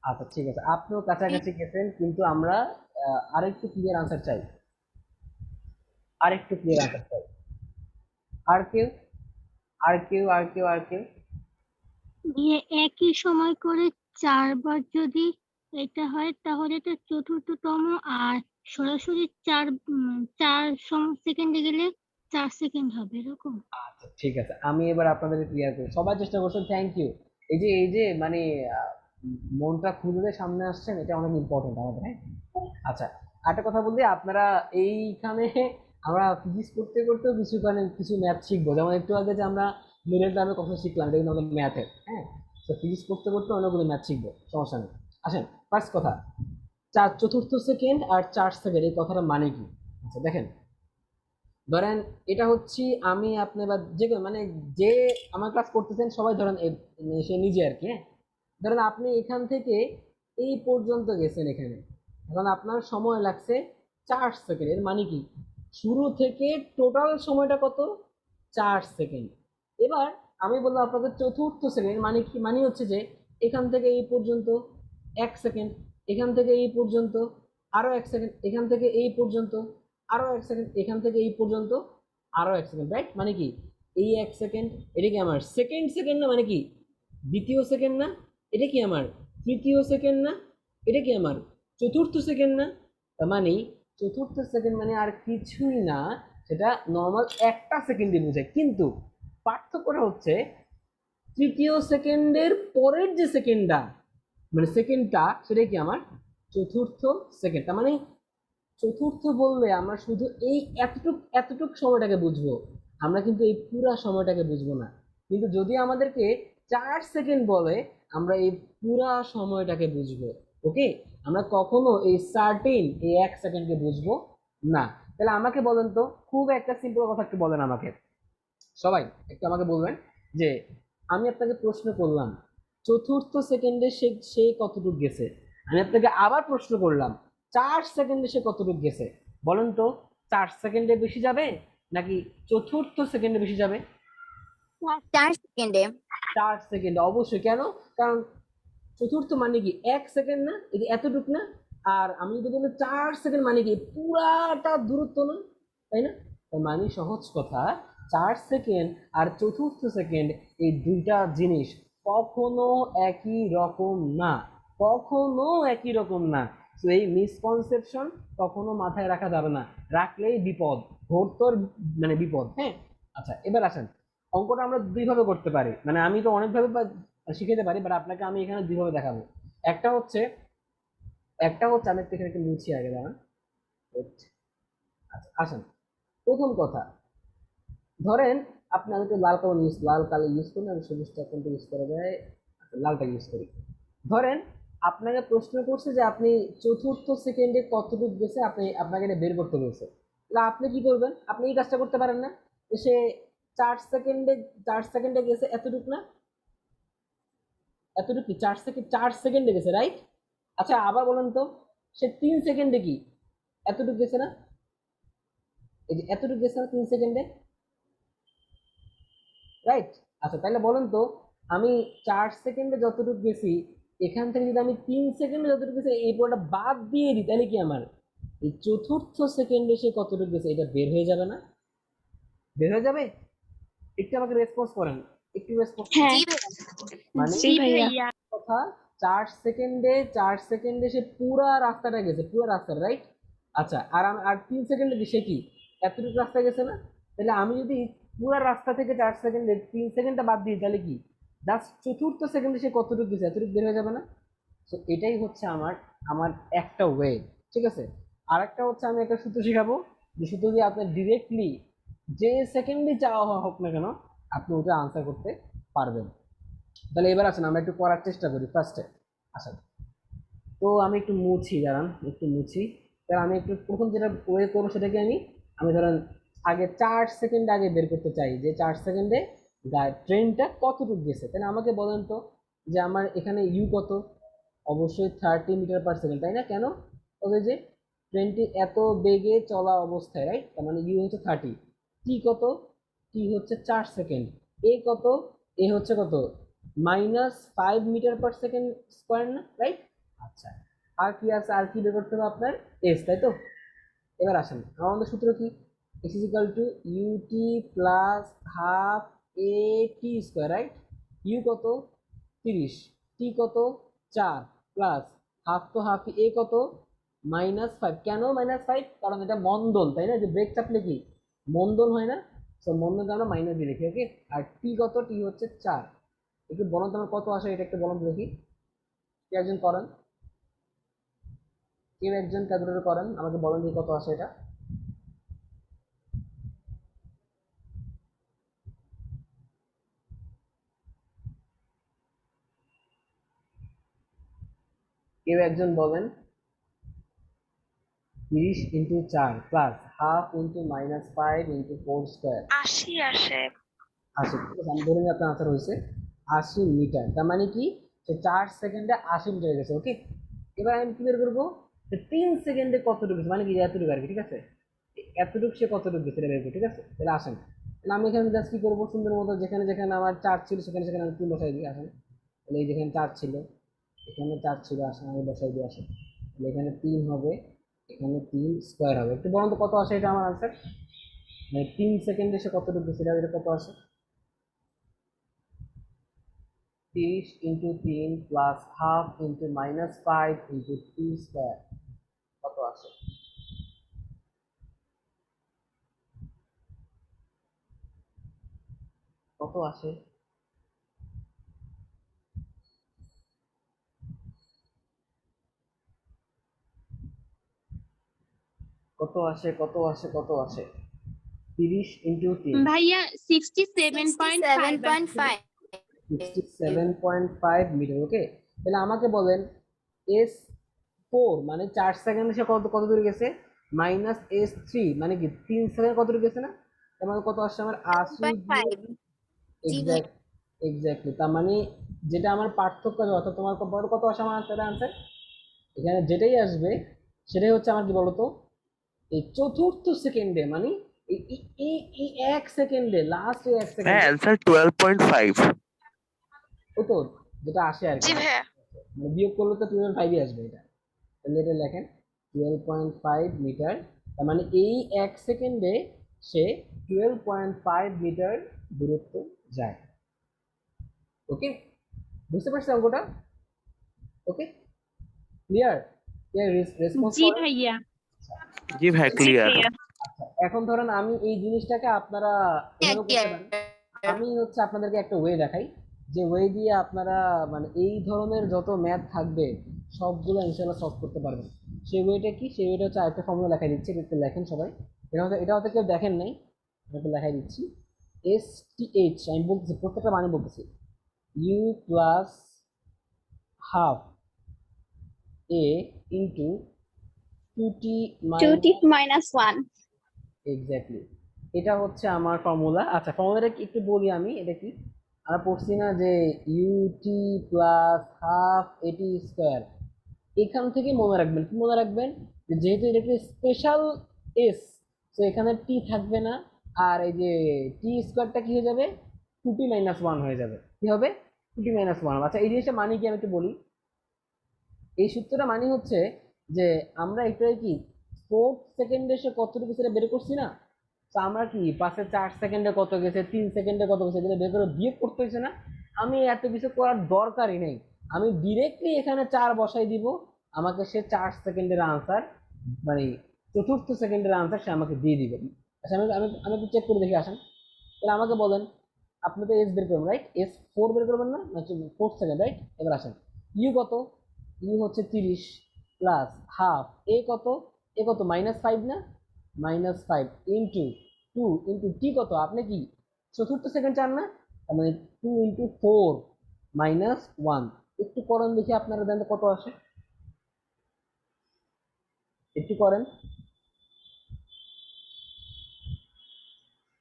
আচ্ছা, ঠিক আছে, আপনিও কাছাকাছি গেছেন, কিন্তু আমরা আরেকটু ক্লিয়ার আনসার চাই, আরেকটু ক্লিয়ার আনসার চাই। আর কেউ, আর কেউ, আর কেউ, আর কেউ? একই সময় করে 4 বার যদি এটা হয় তাহলে এটা চতুর্থতম, আর সরাসরি 4 সেকেন্ডে গেলে 4 সেকেন্ড হবে এরকম। আচ্ছা, ঠিক আছে, আমি এবার আপনাদের ক্লিয়ার করি। সবাই চেষ্টা করছেন, থ্যাংক ইউ। এই যে মানে মনটা খুলে সামনে আসছেন, এটা অনেক ইম্পর্টেন্ট আমাদের। হ্যাঁ, আচ্ছা, আরেকটা কথা বলতে, আপনারা এইখানে আমরা ফিজিক্স করতে করতেও কিছু ম্যাথ শিখবো। যেমন একটু আগে যে আমরা মিডল টার্মে কথা শিখলাম, এটা কিন্তু আমাদের ম্যাথের। হ্যাঁ, তো ফিজিক্স করতে করতে অনেকগুলো ম্যাথ শিখবো, সমস্যা নেই। আসেন, ফার্স্ট কথা, চতুর্থ সেকেন্ড আর 4 সেকেন্ড, এই কথাটা মানে কি? আচ্ছা দেখেন, ধরেন এটা হচ্ছে আমি আপনি বা যে মানে যে আমার ক্লাস করতেছেন সবাই ধরেন সে নিজে আর কি, হ্যাঁ। ধরেন আপনি এখান থেকে এই পর্যন্ত গেছেন এখানে, এখন আপনার সময় লাগছে 4 সেকেন্ড। এর মানে কি শুরু থেকে টোটাল সময়টা কত? 4 সেকেন্ড। এবার আমি বললাম আপনাকে চতুর্থ সেকেন্ড, মানে কি মানে হচ্ছে যে এখান থেকে এই পর্যন্ত 1 সেকেন্ড, এখান থেকে এই পর্যন্ত আরো 1 সেকেন্ড, এখান থেকে এই পর্যন্ত আরো 1 সেকেন্ড, এখান থেকে এই পর্যন্ত আরো 1 সেকেন্ড, রাইট? মানে কি এই 1 সেকেন্ড, এটা কি আমার সেকেন্ড সেকেন্ড না? মানে কি দ্বিতীয় সেকেন্ড না? এটা কি আমার তৃতীয় সেকেন্ড না? এটা কি আমার চতুর্থ সেকেন্ড না? তার মানে চতুর্থ সেকেন্ড মানে আর কিছুই না, সেটা নর্মাল একটা সেকেন্ডই বোঝায়। কিন্তু পার্থক্যটা হচ্ছে তৃতীয় সেকেন্ডের পরের যে সেকেন্ডটা, মানে সেকেন্ডটা, সেটা কি আমার চতুর্থ সেকেন্ড। তার মানে চতুর্থ বললে আমরা শুধু এই এতটুক এতটুক সময়টাকে বুঝবো, আমরা কিন্তু এই পুরা সময়টাকে বুঝবো না। কিন্তু যদি আমাদেরকে 4 সেকেন্ড বলে, আমরা এই পুরা সময়টাকে বুঝবো। ওকে, আমরা কখনো এই সার্টেন এই 1 সেকেন্ডকে বুঝবো না। তাহলে আমাকে বলেন তো, খুব একটা সিম্পল কথা একটু বলেন আমাকে, সবাই একটু আমাকে বলবেন যে আমি আপনাকে প্রশ্ন করলাম চতুর্থ সেকেন্ডে সে সে কতটুকু গেছে, আমি আপনাকে আবার প্রশ্ন করলাম 4 সেকেন্ডে সে কতটুকু গেছে। বলেন তো 4 সেকেন্ডে বেশি যাবে নাকি চতুর্থ সেকেন্ডে বেশি যাবে? 4 সেকেন্ডে। 4 সেকেন্ড অবশ্যই। কেন? কারণ চতুর্থ মানে কি 1 সেকেন্ড না, এই যে এতটুক না। আর আমি যদি বলি 4 সেকেন্ড মানে কি পুরাটা দূরত্ব না, তাই না? তার মানে সহজ কথা, 4 সেকেন্ড আর চতুর্থ সেকেন্ড এই দুইটা জিনিস কখনো একই রকম না, কখনো একই রকম না। তো এই মিসকনসেপশন কখনো মাথায় রাখা যাবে না, রাখলেই বিপদ, ঘোরতর মানে বিপদ, হ্যাঁ। আচ্ছা এবার আসেন, অঙ্কটা আমরা দুইভাবে করতে পারি, মানে আমি তো অনেকভাবে শিখাতে পারি, বাট আপনাকে আমি এখানে দুইভাবে দেখাবো। একটা হচ্ছে আমি একটু এখানে একটু মুছি আগে, দাঁড়ান। আচ্ছা আসেন, প্রথম কথা, ধরেন আপনি আমাকে লাল কালার ইউজ করুন, আমি সবুজটা কোনটা ইউজ করা যায়, আচ্ছা, লালটা ইউজ করি। ধরেন আপনাকে প্রশ্ন করছে যে আপনি চতুর্থ সেকেন্ডে কতটুকু গেছে, আপনাকে এটা বের করতে বলছে। তাহলে আপনি কি করবেন? আপনি এই কাজটা করতে পারেন না, যে সে 4 সেকেন্ডে 4 সেকেন্ডে গেছে এতটুকু না, এতটুকু 4 সেকেন্ড 4 সেকেন্ডে গেছে, রাইট? আচ্ছা আবার বলেন তো, সে 3 সেকেন্ডে কি এতটুকু গেছে না? এই যে এতটুকু গেছে না 3 সেকেন্ডে, রাইট? আচ্ছা তাহলে বলেন তো, আমি 4 সেকেন্ডে যতটুকু গেছি, এখান থেকে যদি আমি 3 সেকেন্ডে যতটুকু গেছি এই পুরোটা বাদ দিয়ে দিই, তাহলে কি আমার এই চতুর্থ সেকেন্ডে সে কতটুকু গেছে এটা বের হয়ে যাবে না? বের হয়ে যাবে? একটু আমাকে রেসপন্স করেন, একটু রেসপন্স করেন। জি ভাইয়া। মানে জি ভাইয়া। কথা, 4 সেকেন্ডে সে পুরা রাস্তাটা গেছে, পুরো রাস্তা, রাইট? আচ্ছা আর 3 সেকেন্ডে সে কি এতটুকু রাস্তা গেছে না? তাহলে আমি যদি পুরা রাস্তা থেকে 4 সেকেন্ডে 3 সেকেন্ডটা বাদ দিই, তাহলে কি জাস্ট চতুর্থ সেকেন্ডে সে কতটুকু গেছে এতটুকু বের হয়ে যাবে না? তো এটাই হচ্ছে আমার আমার একটা ওয়ে, ঠিক আছে। আর একটা হচ্ছে আমি একটা সূত্র শিখাবো, যে সূত্র দিয়ে আপনার ডিরেক্টলি যে সেকেন্ডে চাওয়া হোক না কেন আপনি ওটা আনসার করতে পারবেন। তাহলে এবার আসেন আমরা একটু করার চেষ্টা করি ফার্স্টে। আসেন, তো আমি একটু মুছি, দাঁড়ান একটু মুছি। তাহলে আমি একটু প্রথম যেটা ওয়ে করবো সেটাকে আমি ধরেন আগে 4 সেকেন্ড আগে বের করতে চাই, যে 4 সেকেন্ডে ট্রেনটা কতটুকু গেছে। তাহলে আমাকে বলেন তো, যে আমার এখানে ইউ কত? অবশ্যই 30 মিটার পার সেকেন্ড, তাই না? কেন? তবে যে ট্রেনটি এত বেগে চলা অবস্থায়, রাইট? তার মানে ইউ হচ্ছে 30। টি কত? টি হচ্ছে 4 সেকেন্ড। এ কত? এ হচ্ছে কত? -5 মিটার পার সেকেন্ড স্কোয়ার না, রাইট? আচ্ছা, আর কি আছে, আর কি বের করতে হবে আপনার? এস, তাই তো? এবার আসেন, আমাদের সূত্র কি? X is equal to UT plus half A T square, right? U কত? 30, টি কত? 4 প্লাস হাফ, তো হাফ, এ কত? -5। কেন -5? কারণ এটা মন্দন, তাই না? যে ব্রেক চাপলে কি মন্দন হয় না? তো মন্দনটা আমরা মাইনাস দিয়ে লিখি, ওকে। আর টি কত? টি হচ্ছে 4। একটু বলুন তোমার কত আসে, এটা একটু বলুন দেখি, কে একজন করেন, কেউ একজন ক্যালকুলেটর করেন, আমাকে বলেন দেখি কত আসে এটা। কেউ একজন বলেন। 30 into 4 plus half into -5 into 4 square 80 আসে। 80। ঠিক আছে, আমি ধরে নিই আপনার আনসার হয়েছে 80 মিটার। তার মানে কি, সে 4 সেকেন্ডে 80 মিটার গেছে। ওকে, এবার আমি কি বের করবো, 3 সেকেন্ডে কতটুকু গেছে, মানে কি এতটুকু আর কি। ঠিক আছে, এতটুকু সে কতটুকু গেছে এটা বের করবো। ঠিক আছে, তাহলে আসেন, তাহলে আমি এখানে জাস্ট কি করবো, সুন্দর মতো যেখানে যেখানে আমার 4 ছিল সেখানে সেখানে আমি 3 বসাই দিই। আসেন, তাহলে এই যেখানে 4 ছিল, এখানে 4 ছিল, আসেন আমি বসাই দিয়ে আসেন, তাহলে এখানে 3 হবে, এখানে 3 স্কোয়ার হবে। একটু বলুন তো কত আসে এটা আমার আনসার, মানে 3 সেকেন্ডে সে কতটুকু গেছে, এটা কত আসে? 30 into 3 plus half into -5 into 2 square কত আসে? কত আসে? কত আসে? কত আসে? কত আসে? 30 ইন্টু 3 ভাইয়া 67.5 67.5 67.5 মিটার। ওকে, তাহলে আমাকে বলেন S4 মানে 4 সেকেন্ডে সে কত কত দূর গেছে, মাইনাস S3 মানে কি 3 সেকেন্ড কত দূর গেছে না, তার মানে কত আসছে আমার 80 দিয়ে 5 জি ভাই এক্স্যাক্টলি। তার মানে যেটা আমার পার্থক্য আছে, অর্থাৎ তোমার বড় কত আসে আমার আনসার, এখানে যেটাই আসবে সেটাই হচ্ছে আমার কি বলতো, এই চতুর্থ সেকেন্ডে, মানে এই এই এই এই এক সেকেন্ডে, লাস্ট এই এক ভাইয়া সেকেন্ডে, অ্যান্সার 12.5। ওই তো যেটা আসে আর জি কি, ভাইয়া। মানে বিয়োগ করলে তো 12.5 আসবে এটা। তাহলে এটা লেখেন 12.5 মিটার। তার মানে এই এক সেকেন্ডে সে 12.5 মিটার দূরত্ব যায়। ওকে, বুঝতে পারছি অঙ্কটা? ওকে, ক্লিয়ার? ক্লিয়ার রেসপন্স জি করেন। ভাইয়া। জি ভাইয়া জি ক্লিয়ার। ভাইয়া। আচ্ছা, এখন ধরেন আমি এই জিনিসটাকে আপনারা এভাবে করতে পারেন। আমি হচ্ছে আপনাদেরকে একটা ওয়ে দেখাই, যে ওয়ে দিয়ে আপনারা মানে এই ধরনের যত ম্যাথ থাকবে সবগুলো ইনশাআল্লাহ সলভ করতে পারবেন। সেই ওয়েটা কি, সেই ওয়েটা হচ্ছে আরেকটা ফর্মুলা লেখাই দিচ্ছি, এটা লেখেন সবাই। এটা হয়তো কেউ দেখেন নাই, এটা লেখাই দিচ্ছি। STH আমি বলতেছি, প্রত্যেকটা মানে বলতেছি, U plus half A into 2t 2t minus -1 exactly, এটা হচ্ছে আমার ফর্মুলা। আচ্ছা, ফর্মুলাটা একটু বলি আমি, এটা কি আমরা পড়ছি না যে UT plus half AT square, এখান থেকে মনে রাখবেন, কি মনে রাখবেন, যে যেহেতু এটা একটা স্পেশাল এস, তো এখানে টি থাকবে না, আর এই যে টি স্কোয়ারটা কি হয়ে যাবে, 2t - 1 হয়ে যাবে। কি হবে, 2t - 1। আচ্ছা, এই জিনিসটা মানে কি আমি একটু বলি। এই সূত্রটা মানে হচ্ছে যে আমরা এটা কি 4 সেকেন্ডে সে কতটুকু সেটা বের করছি না, তো আমরা কি পাশে 4 সেকেন্ডে কত গেছে, 3 সেকেন্ডে কত গেছে, এগুলো বের করে বিয়োগ করতে হয়েছে না। আমি এত কিছু করার দরকারই নেই, আমি ডিরেক্টলি এখানে 4 বসাই দিব, আমাকে সে 4 সেকেন্ডের আনসার, মানে চতুর্থ সেকেন্ডের আনসার সে আমাকে দিয়ে দিবে। আচ্ছা, আমি আমি আমি একটু চেক করে দেখি, আসেন, তাহলে আমাকে বলেন, আপনি তো এস বের করবেন রাইট, S4 বের করবেন না, 4 সেকেন্ড রাইট। এবার আসেন, ইউ কত, ইউ হচ্ছে 30 প্লাস হাফ এ কত, এ কত -5 না, -5 ইন্টু 2 ইন্টু টি কত, আপনি কি চতুর্থ সেকেন্ড চান না, তার মানে 2 ইন্টু 4 -1। একটু করেন দেখি আপনারা, দেন তো কত আসে, একটু করেন,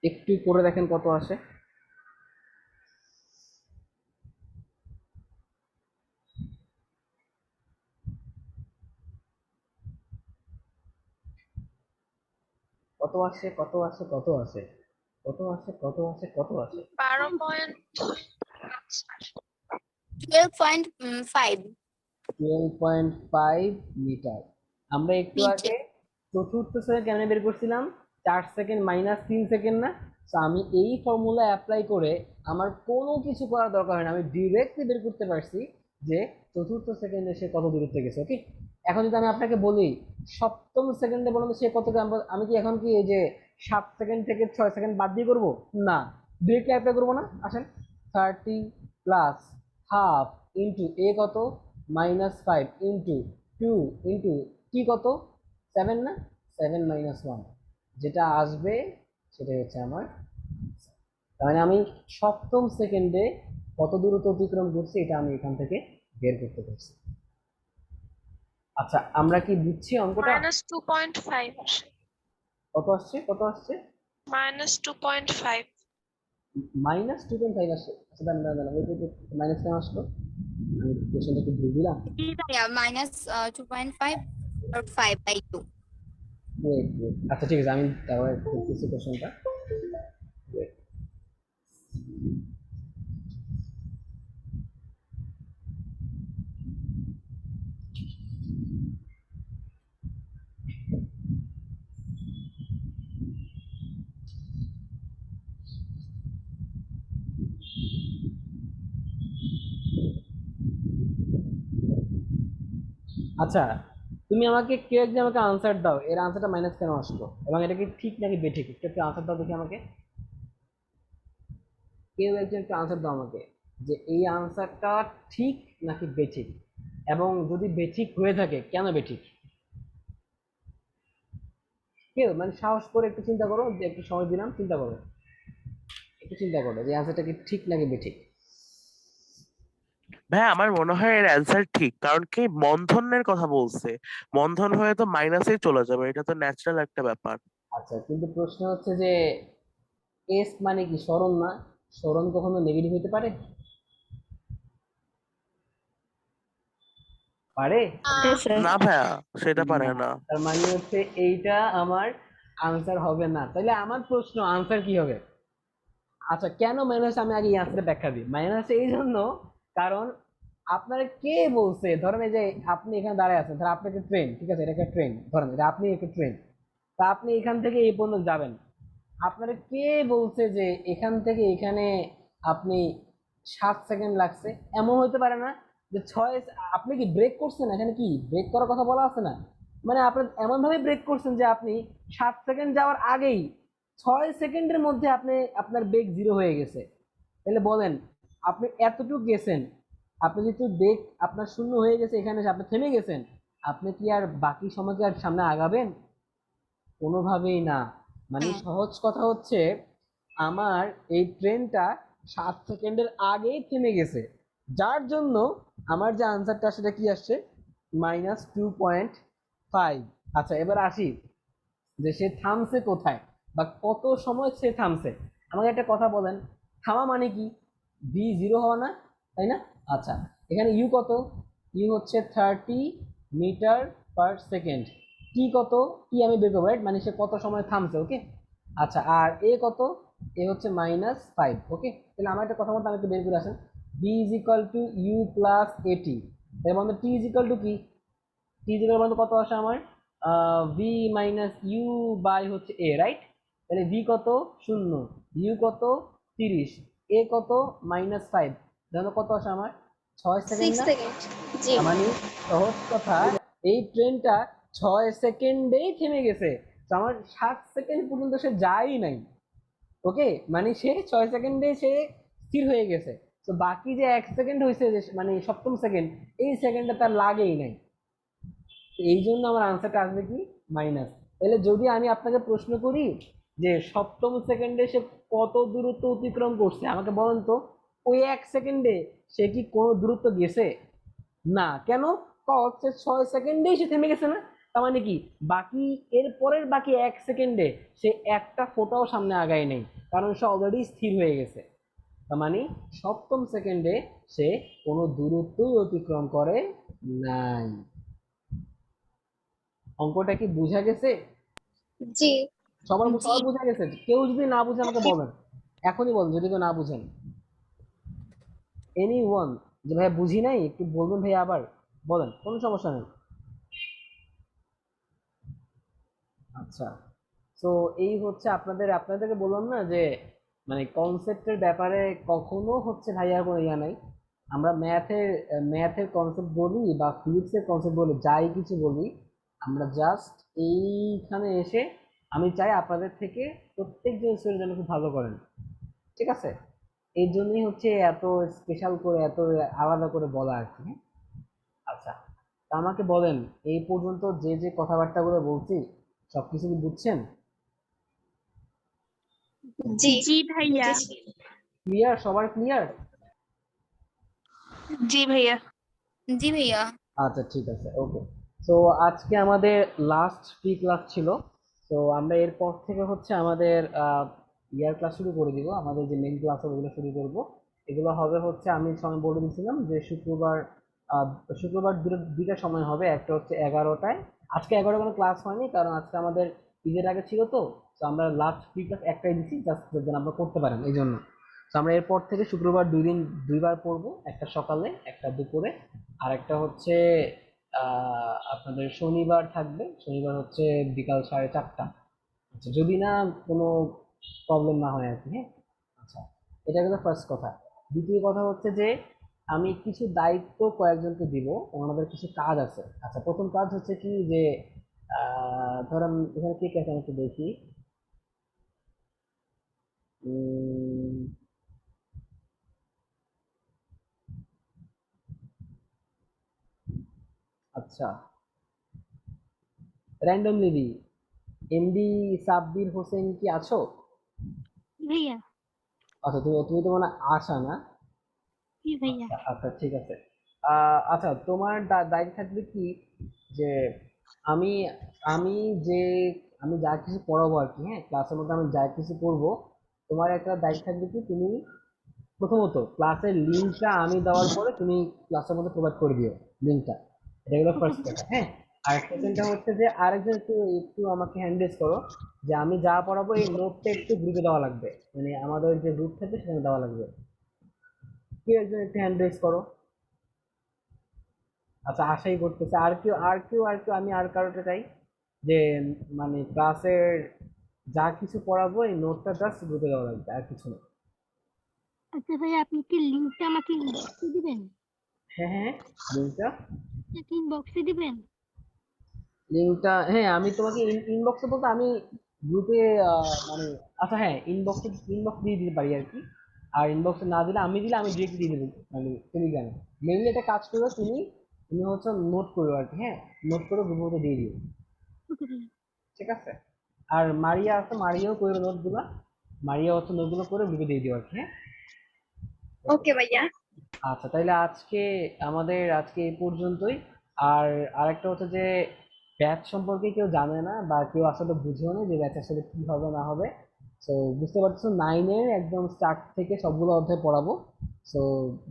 একটু করে দেখেন কত আসে। কত আসে, কত আসে, কত আসে, কত আসে, কত আসে, কত আসে? 12.5। 12.5 12.5 মিটার। আমরা একটু মিটার আগে চতুর্থ সেকেন্ড কেমনে বের করছিলাম, 4 সেকেন্ড মাইনাস 3 সেকেন্ড না, তো আমি এই ফর্মুলা অ্যাপ্লাই করে আমার কোনো কিছু করার দরকার হয় না, আমি ডিরেক্টলি বের করতে পারছি যে চতুর্থ সেকেন্ডে সে কত দূরত্বে গেছে। ওকে, এখন যদি আমি আপনাকে বলি সপ্তম সেকেন্ডে বলুন তো সে কত, আমি কি এখন কি এই যে 7 সেকেন্ড থেকে 6 সেকেন্ড বাদ দিয়ে করবো না, ডিরেক্টলি অ্যাপ্লাই করবো না। আসেন, 30 প্লাস হাফ ইন্টু এ কত, -5 ইন্টু 2 ইন্টু টি কত, 7 না, 7 - 1, যেটা আসবে সেটাই হচ্ছে আমার। তার মানে আমি সপ্তম সেকেন্ডে কত দূরত্ব অতিক্রম করছি এটা আমি এখান থেকে বের করতে পারছি। আচ্ছা আমরা কি বুঝছি অঙ্কটা? -2.5 আসে। কত আসছে, কত আসছে? -2.5। -2.5 আসছে। আচ্ছা দাঁড়ান দাঁড়ান দাঁড়ান, ওই মাইনাস কেন আসলো? আমি কোশ্চেনটা একটু ভুল দিলাম। জি ভাইয়া -2.5 or 5/2। ওয়েট ওয়েট, আচ্ছা ঠিক আছে, আমি তারপরে দেখতেছি কোশ্চেনটা। আচ্ছা তুমি আমাকে কেউ একজন আমাকে আনসার দাও, এর আনসারটা মাইনাস কেন আসলো এবং এটা কি ঠিক নাকি বেঠিক, একটু আনসার দাও দেখি আমাকে। কেউ একজন একটু আনসার দাও আমাকে যে এই আনসারটা ঠিক নাকি বেঠিক, এবং যদি বেঠিক হয়ে থাকে কেন বেঠিক। কেউ মানে সাহস করে একটু চিন্তা করো, যে একটু সময় দিলাম, চিন্তা করো, একটু চিন্তা করো যে আনসারটা কি ঠিক নাকি বেঠিক। ভাই আমার মনে হয় এর অ্যান্সার ঠিক, কারণ কি মন্ধনের কথা বলছে, মন্ধন হয়ে তো মাইনাসেই চলে যাবে, এটা তো ন্যাচারাল একটা ব্যাপার। আচ্ছা কিন্তু প্রশ্ন হচ্ছে যে এস মানে কি সরণ না, সরণ কখনো নেগেটিভ হতে পারে? পারে না ভাইয়া, সেটা পারে না, না। তার মানে হচ্ছে এইটা আমার আনসার হবে না। তাহলে আমার প্রশ্ন আনসার কি হবে? আচ্ছা কেন মাইনাস, আমি আগে আনসারটা ব্যাখ্যা দিই। মাইনাস এই জন্য কারণ আপনারা কে বলছে, ধরেন এই যে আপনি এখানে দাঁড়ায় আছেন, ধর আপনাকে ট্রেন, ঠিক আছে, এটা একটা ট্রেন, ধরেন এটা আপনি একটা ট্রেন, তা আপনি এখান থেকে এই পর্যন্ত যাবেন, আপনারা কে বলছে যে এখান থেকে এখানে আপনি 7 সেকেন্ড লাগছে? এমন হতে পারে না যে আপনি কি ব্রেক করছেন, এখানে কি ব্রেক করার কথা বলা আছে না, মানে আপনি এমন ভাবে ব্রেক করছেন যে আপনি 7 সেকেন্ড যাওয়ার আগেই 6 সেকেন্ডের মধ্যে আপনি আপনার ব্রেক জিরো হয়ে গেছে। তাহলে বলেন আপনি এতটুকু গেছেন, আপনি যেহেতু ব্রেক আপনার শূন্য হয়ে গেছে, এখানে এসে আপনি থেমে গেছেন, আপনি কি আর বাকি সময়কে আর সামনে আগাবেন? কোনোভাবেই না। মানে হ্যাঁ সহজ কথা হচ্ছে আমার এই ট্রেনটা 7 সেকেন্ডের আগেই থেমে গেছে, যার জন্য আমার যে আনসারটা সেটা কি আসছে, -2.5। আচ্ছা এবার আসি যে সে থামছে কোথায় বা কত সময় সে থামছে। আমাকে একটা কথা বলেন, থামা মানে কি? ভি জিরো হওয়া না, তাই না? আচ্ছা এখানে ইউ কত? ইউ হচ্ছে 30 মিটার/সেকেন্ড। টি কত? টি আমি বের করবো, রাইট, মানে সে কত সময় থামছে, ওকে। আচ্ছা আর এ কত? এ হচ্ছে -5, ওকে। তাহলে আমার একটা কথা বলতে আমি একটু বের করে আসেন, B is equal to U plus AT, এর মধ্যে টি ইজ ইকুয়াল টু কি? টি ইজ ইকুয়াল টু কত আসে আমার? ভি মাইনাস ইউ বাই হচ্ছে এ, রাইট। তাহলে ভি কত? 0, ইউ কত? 30, এ কত? -5, জানো কত আসে আমার? 6 সেকেন্ড 6 না? সেকেন্ড। জি তার মানে সহজ কথা, এই ট্রেনটা 6 সেকেন্ডেই থেমে গেছে, তো আমার 7 সেকেন্ড পর্যন্ত সে যায়ই নাই, ওকে। মানে সে 6 সেকেন্ডে সে স্থির হয়ে গেছে, তো বাকি যে 1 সেকেন্ড হয়েছে, যে মানে সপ্তম সেকেন্ড, এই সেকেন্ডটা তার লাগেই নাই। তো এই জন্য আমার আনসারটা আসবে কি? মাইনাস। তাহলে যদি আমি আপনাকে প্রশ্ন করি যে সপ্তম সেকেন্ডে সে কত দূরত্ব অতিক্রম করছে, আমাকে বলেন তো ওই 1 সেকেন্ডে সে কি কোনো দূরত্ব গেছে? না। কেন? হচ্ছে 6 সেকেন্ডেই সে থেমে গেছে না, তার মানে কি বাকি এর পরের বাকি 1 সেকেন্ডে সে একটা ফোঁটাও সামনে আগায় নেই, কারণ সে অলরেডি স্থির হয়ে গেছে। তার মানে সপ্তম সেকেন্ডে সে কোনো দূরত্বই অতিক্রম করে নাই। অঙ্কটা কি বুঝা গেছে? জি সবার জি সবার বোঝা গেছে? কেউ যদি না বুঝে আমাকে বলেন, এখনই বলেন যদি কেউ না বুঝেন। এনি ওয়ান, যে ভাই বুঝি নাই, একটু বলবেন ভাই, আবার বলেন, কোনো সমস্যা নেই। আচ্ছা তো এই হচ্ছে আপনাদেরকে বললাম না যে মানে কনসেপ্টের ব্যাপারে কখনো হচ্ছে ভাইয়ার কোনো ইয়া নাই। আমরা ম্যাথের কনসেপ্ট বলি বা ফিজিক্সের কনসেপ্ট বলি, যাই কিছু বলি, আমরা জাস্ট এইখানে এসে আমি চাই আপনাদের থেকে প্রত্যেকজন স্টুডেন্ট যেন খুব ভালো করেন, ঠিক আছে? এই জন্যই হচ্ছে এত স্পেশাল করে, এত আলাদা করে বলা আর কি, হ্যাঁ? আচ্ছা তা আমাকে বলেন, এই পর্যন্ত যে যে কথাবার্তাগুলো বলছি সবকিছু কি বুঝছেন? জি জি ভাইয়া। বুঝেছি। ক্লিয়ার? সবার ক্লিয়ার? জি ভাইয়া। জি ভাইয়া। আচ্ছা ঠিক আছে, ওকে। তো আজকে আমাদের লাস্ট ফ্রি ক্লাস ছিল। তো আমরা এরপর থেকে হচ্ছে আমাদের ইয়ার ক্লাস শুরু করে দিব, আমাদের যে মেইন ক্লাস ওগুলো শুরু করব। এগুলো হবে হচ্ছে আমি সময় বলে দিয়েছিলাম যে শুক্রবার শুক্রবার দুইটা সময় হবে, একটা হচ্ছে 11টায়। আজকে 11 কোনো ক্লাস হয়নি কারণ আজকে আমাদের ঈদের আগে ছিল, তো তো আমরা লাস্ট ফ্রি ক্লাস একটাই দিচ্ছি জাস্ট যেন আপনারা করতে পারেন এই জন্য। তো আমরা এরপর থেকে শুক্রবার দুইবার পড়বো, একটা সকালে একটা দুপুরে, আর একটা হচ্ছে আপনাদের শনিবার থাকবে, শনিবার হচ্ছে বিকাল 4:30। আচ্ছা, যদি না কোনো প্রবলেম না হয় আর কি। হ্যাঁ, আচ্ছা, এটা কিন্তু ফার্স্ট কথা। দ্বিতীয় কথা হচ্ছে যে আমি কিছু দায়িত্ব কয়েকজনকে দিব, ওনাদের কিছু কাজ আছে। আচ্ছা, প্রথম কাজ হচ্ছে কি যে ধরেন এখানে কে কে আছে আমি একটু দেখি। উম, আচ্ছা, র্যান্ডমলি দিই। এমডি সাব্বির হোসেন কি আছো? ভাইয়া। আচ্ছা, তুমি তুমি তো মানে আশা না? জি ভাইয়া। আচ্ছা আচ্ছা, ঠিক আছে। আচ্ছা, তোমার দায়িত্ব থাকবে কি যে আমি আমি যে আমি যা কিছু পড়াবো আর কি, হ্যাঁ, ক্লাসের মধ্যে আমি যা কিছু করবো, তোমার একটা দায়িত্ব থাকবে কি তুমি প্রথমত ক্লাসের লিঙ্কটা আমি দেওয়ার পরে তুমি ক্লাসের মধ্যে প্রোভাইড করে দিও লিঙ্কটা। এটা হলো ফার্স্ট কথা। হ্যাঁ, আর সেকেন্ডটা হচ্ছে যে আরেকজন একটু একটু আমাকে হ্যান্ডেজ করো যে আমি যা পড়াবো এই নোটটা একটু গ্রুপে দেওয়া লাগবে, মানে আমাদের যে গ্রুপ থাকবে সেখানে দেওয়া লাগবে। কেউ একজন একটু হ্যান্ডেজ করো। আচ্ছা, আশাই করতেছে। আর কেউ আমি আর কারোটা চাই যে মানে ক্লাসের যা কিছু পড়াবো এই নোটটা জাস্ট গ্রুপে দেওয়া লাগবে, আর কিছু না। আচ্ছা ভাইয়া, আপনি কি লিঙ্কটা আমাকে ইনবক্সে দিবেন? হ্যাঁ হ্যাঁ, লিঙ্কটা ইনবক্সে দিবেন? হ্যাঁ, আমি তোমাকে ইনবক্সে বলতে আমি গ্রুপে মানে আচ্ছা হ্যাঁ, ইনবক্স দিয়ে দিতে পারি আর কি। আর ইনবক্সে না দিলে আমি ডিরেক্ট দিয়ে দেবো মানে টেলিগ্রামে। মেইনলি একটা কাজ করো, তুমি তুমি হচ্ছে নোট করো আর কি। হ্যাঁ, নোট করে গ্রুপে দিয়ে দিও, ওকে ভাইয়া। ঠিক আছে? আর মারিয়া আছে, মারিয়াও করে নোটগুলো, মারিয়া হচ্ছে নোটগুলো করে গ্রুপে দিয়ে দিও আর কি। হ্যাঁ, ওকে ভাইয়া। আচ্ছা, তাইলে আজকে এই পর্যন্তই। আর আরেকটা হচ্ছে যে ব্যাচ সম্পর্কে কেউ জানে না বা কেউ আসলে বুঝেও না যে ব্যাচ আসলে কি হবে না হবে। তো বুঝতে পারছো, 9-এর একদম স্টার্ট থেকে সবগুলো অধ্যায় পড়াবো। তো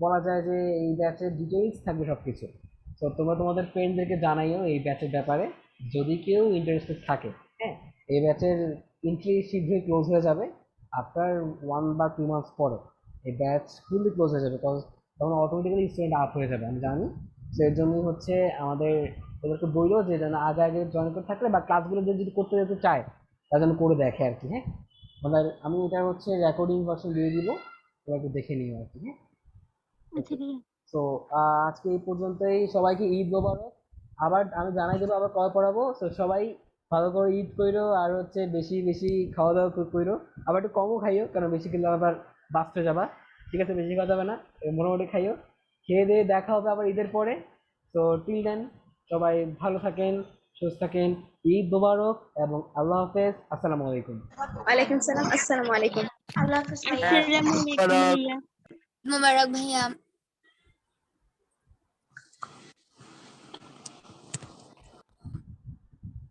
বলা যায় যে এই ব্যাচের ডিটেইলস থাকবে সবকিছু। তো তোমরা তোমাদের ফ্রেন্ডদেরকে জানাইও এই ব্যাচের ব্যাপারে, যদি কেউ ইন্টারেস্টেড থাকে। হ্যাঁ, এই ব্যাচের এন্ট্রি শীঘ্রই ক্লোজ হয়ে যাবে, আফটার 1 বা 2 মাস পরে এই ব্যাচ ফুললি ক্লোজ হয়ে যাবে, তখন অটোমেটিক্যালি স্টুডেন্ট আপ হয়ে যাবে, আমি জানি। তো এর জন্যই হচ্ছে আমাদের ওদেরকে বললো যে যেন আগে আগে জয়েন করে থাকলে বা ক্লাসগুলো যদি করতে যেতে চায় তারা যেন করে দেখে আর কি। হ্যাঁ, মানে আমি এটা হচ্ছে রেকর্ডিং ভার্সন দিয়ে দিব, তোমরা একটু দেখে নিও আর কি। হ্যাঁ, আচ্ছা ভাইয়া। তো আজকে এই পর্যন্তই। সবাইকে ঈদ মোবারক। আবার আমি জানাই দেবো আবার কল পড়াবো। তো সবাই ভালো করে ঈদ কইরো, আর হচ্ছে বেশি বেশি খাওয়া দাওয়া কইরো। আবার একটু কমও খাইও, কারণ বেশি খেলে আবার বাঁচতে যাবা, ঠিক আছে? বেশি খাওয়া যাবে না, মোটামুটি খাইও। খেয়ে দিয়ে দেখা হবে আবার ঈদের পরে। তো টিল দেন সবাই ভালো থাকেন, সুস্থ থাকেন। ঈদ মোবারক এবং আল্লাহ হাফেজ। আসসালামু আলাইকুম। ওয়ালাইকুম সালাম, আসসালামু আলাইকুম। আল্লাহ হাফেজ ভাইয়া। আসসালামু আলাইকুম ভাইয়া। মোবারক ভাইয়া।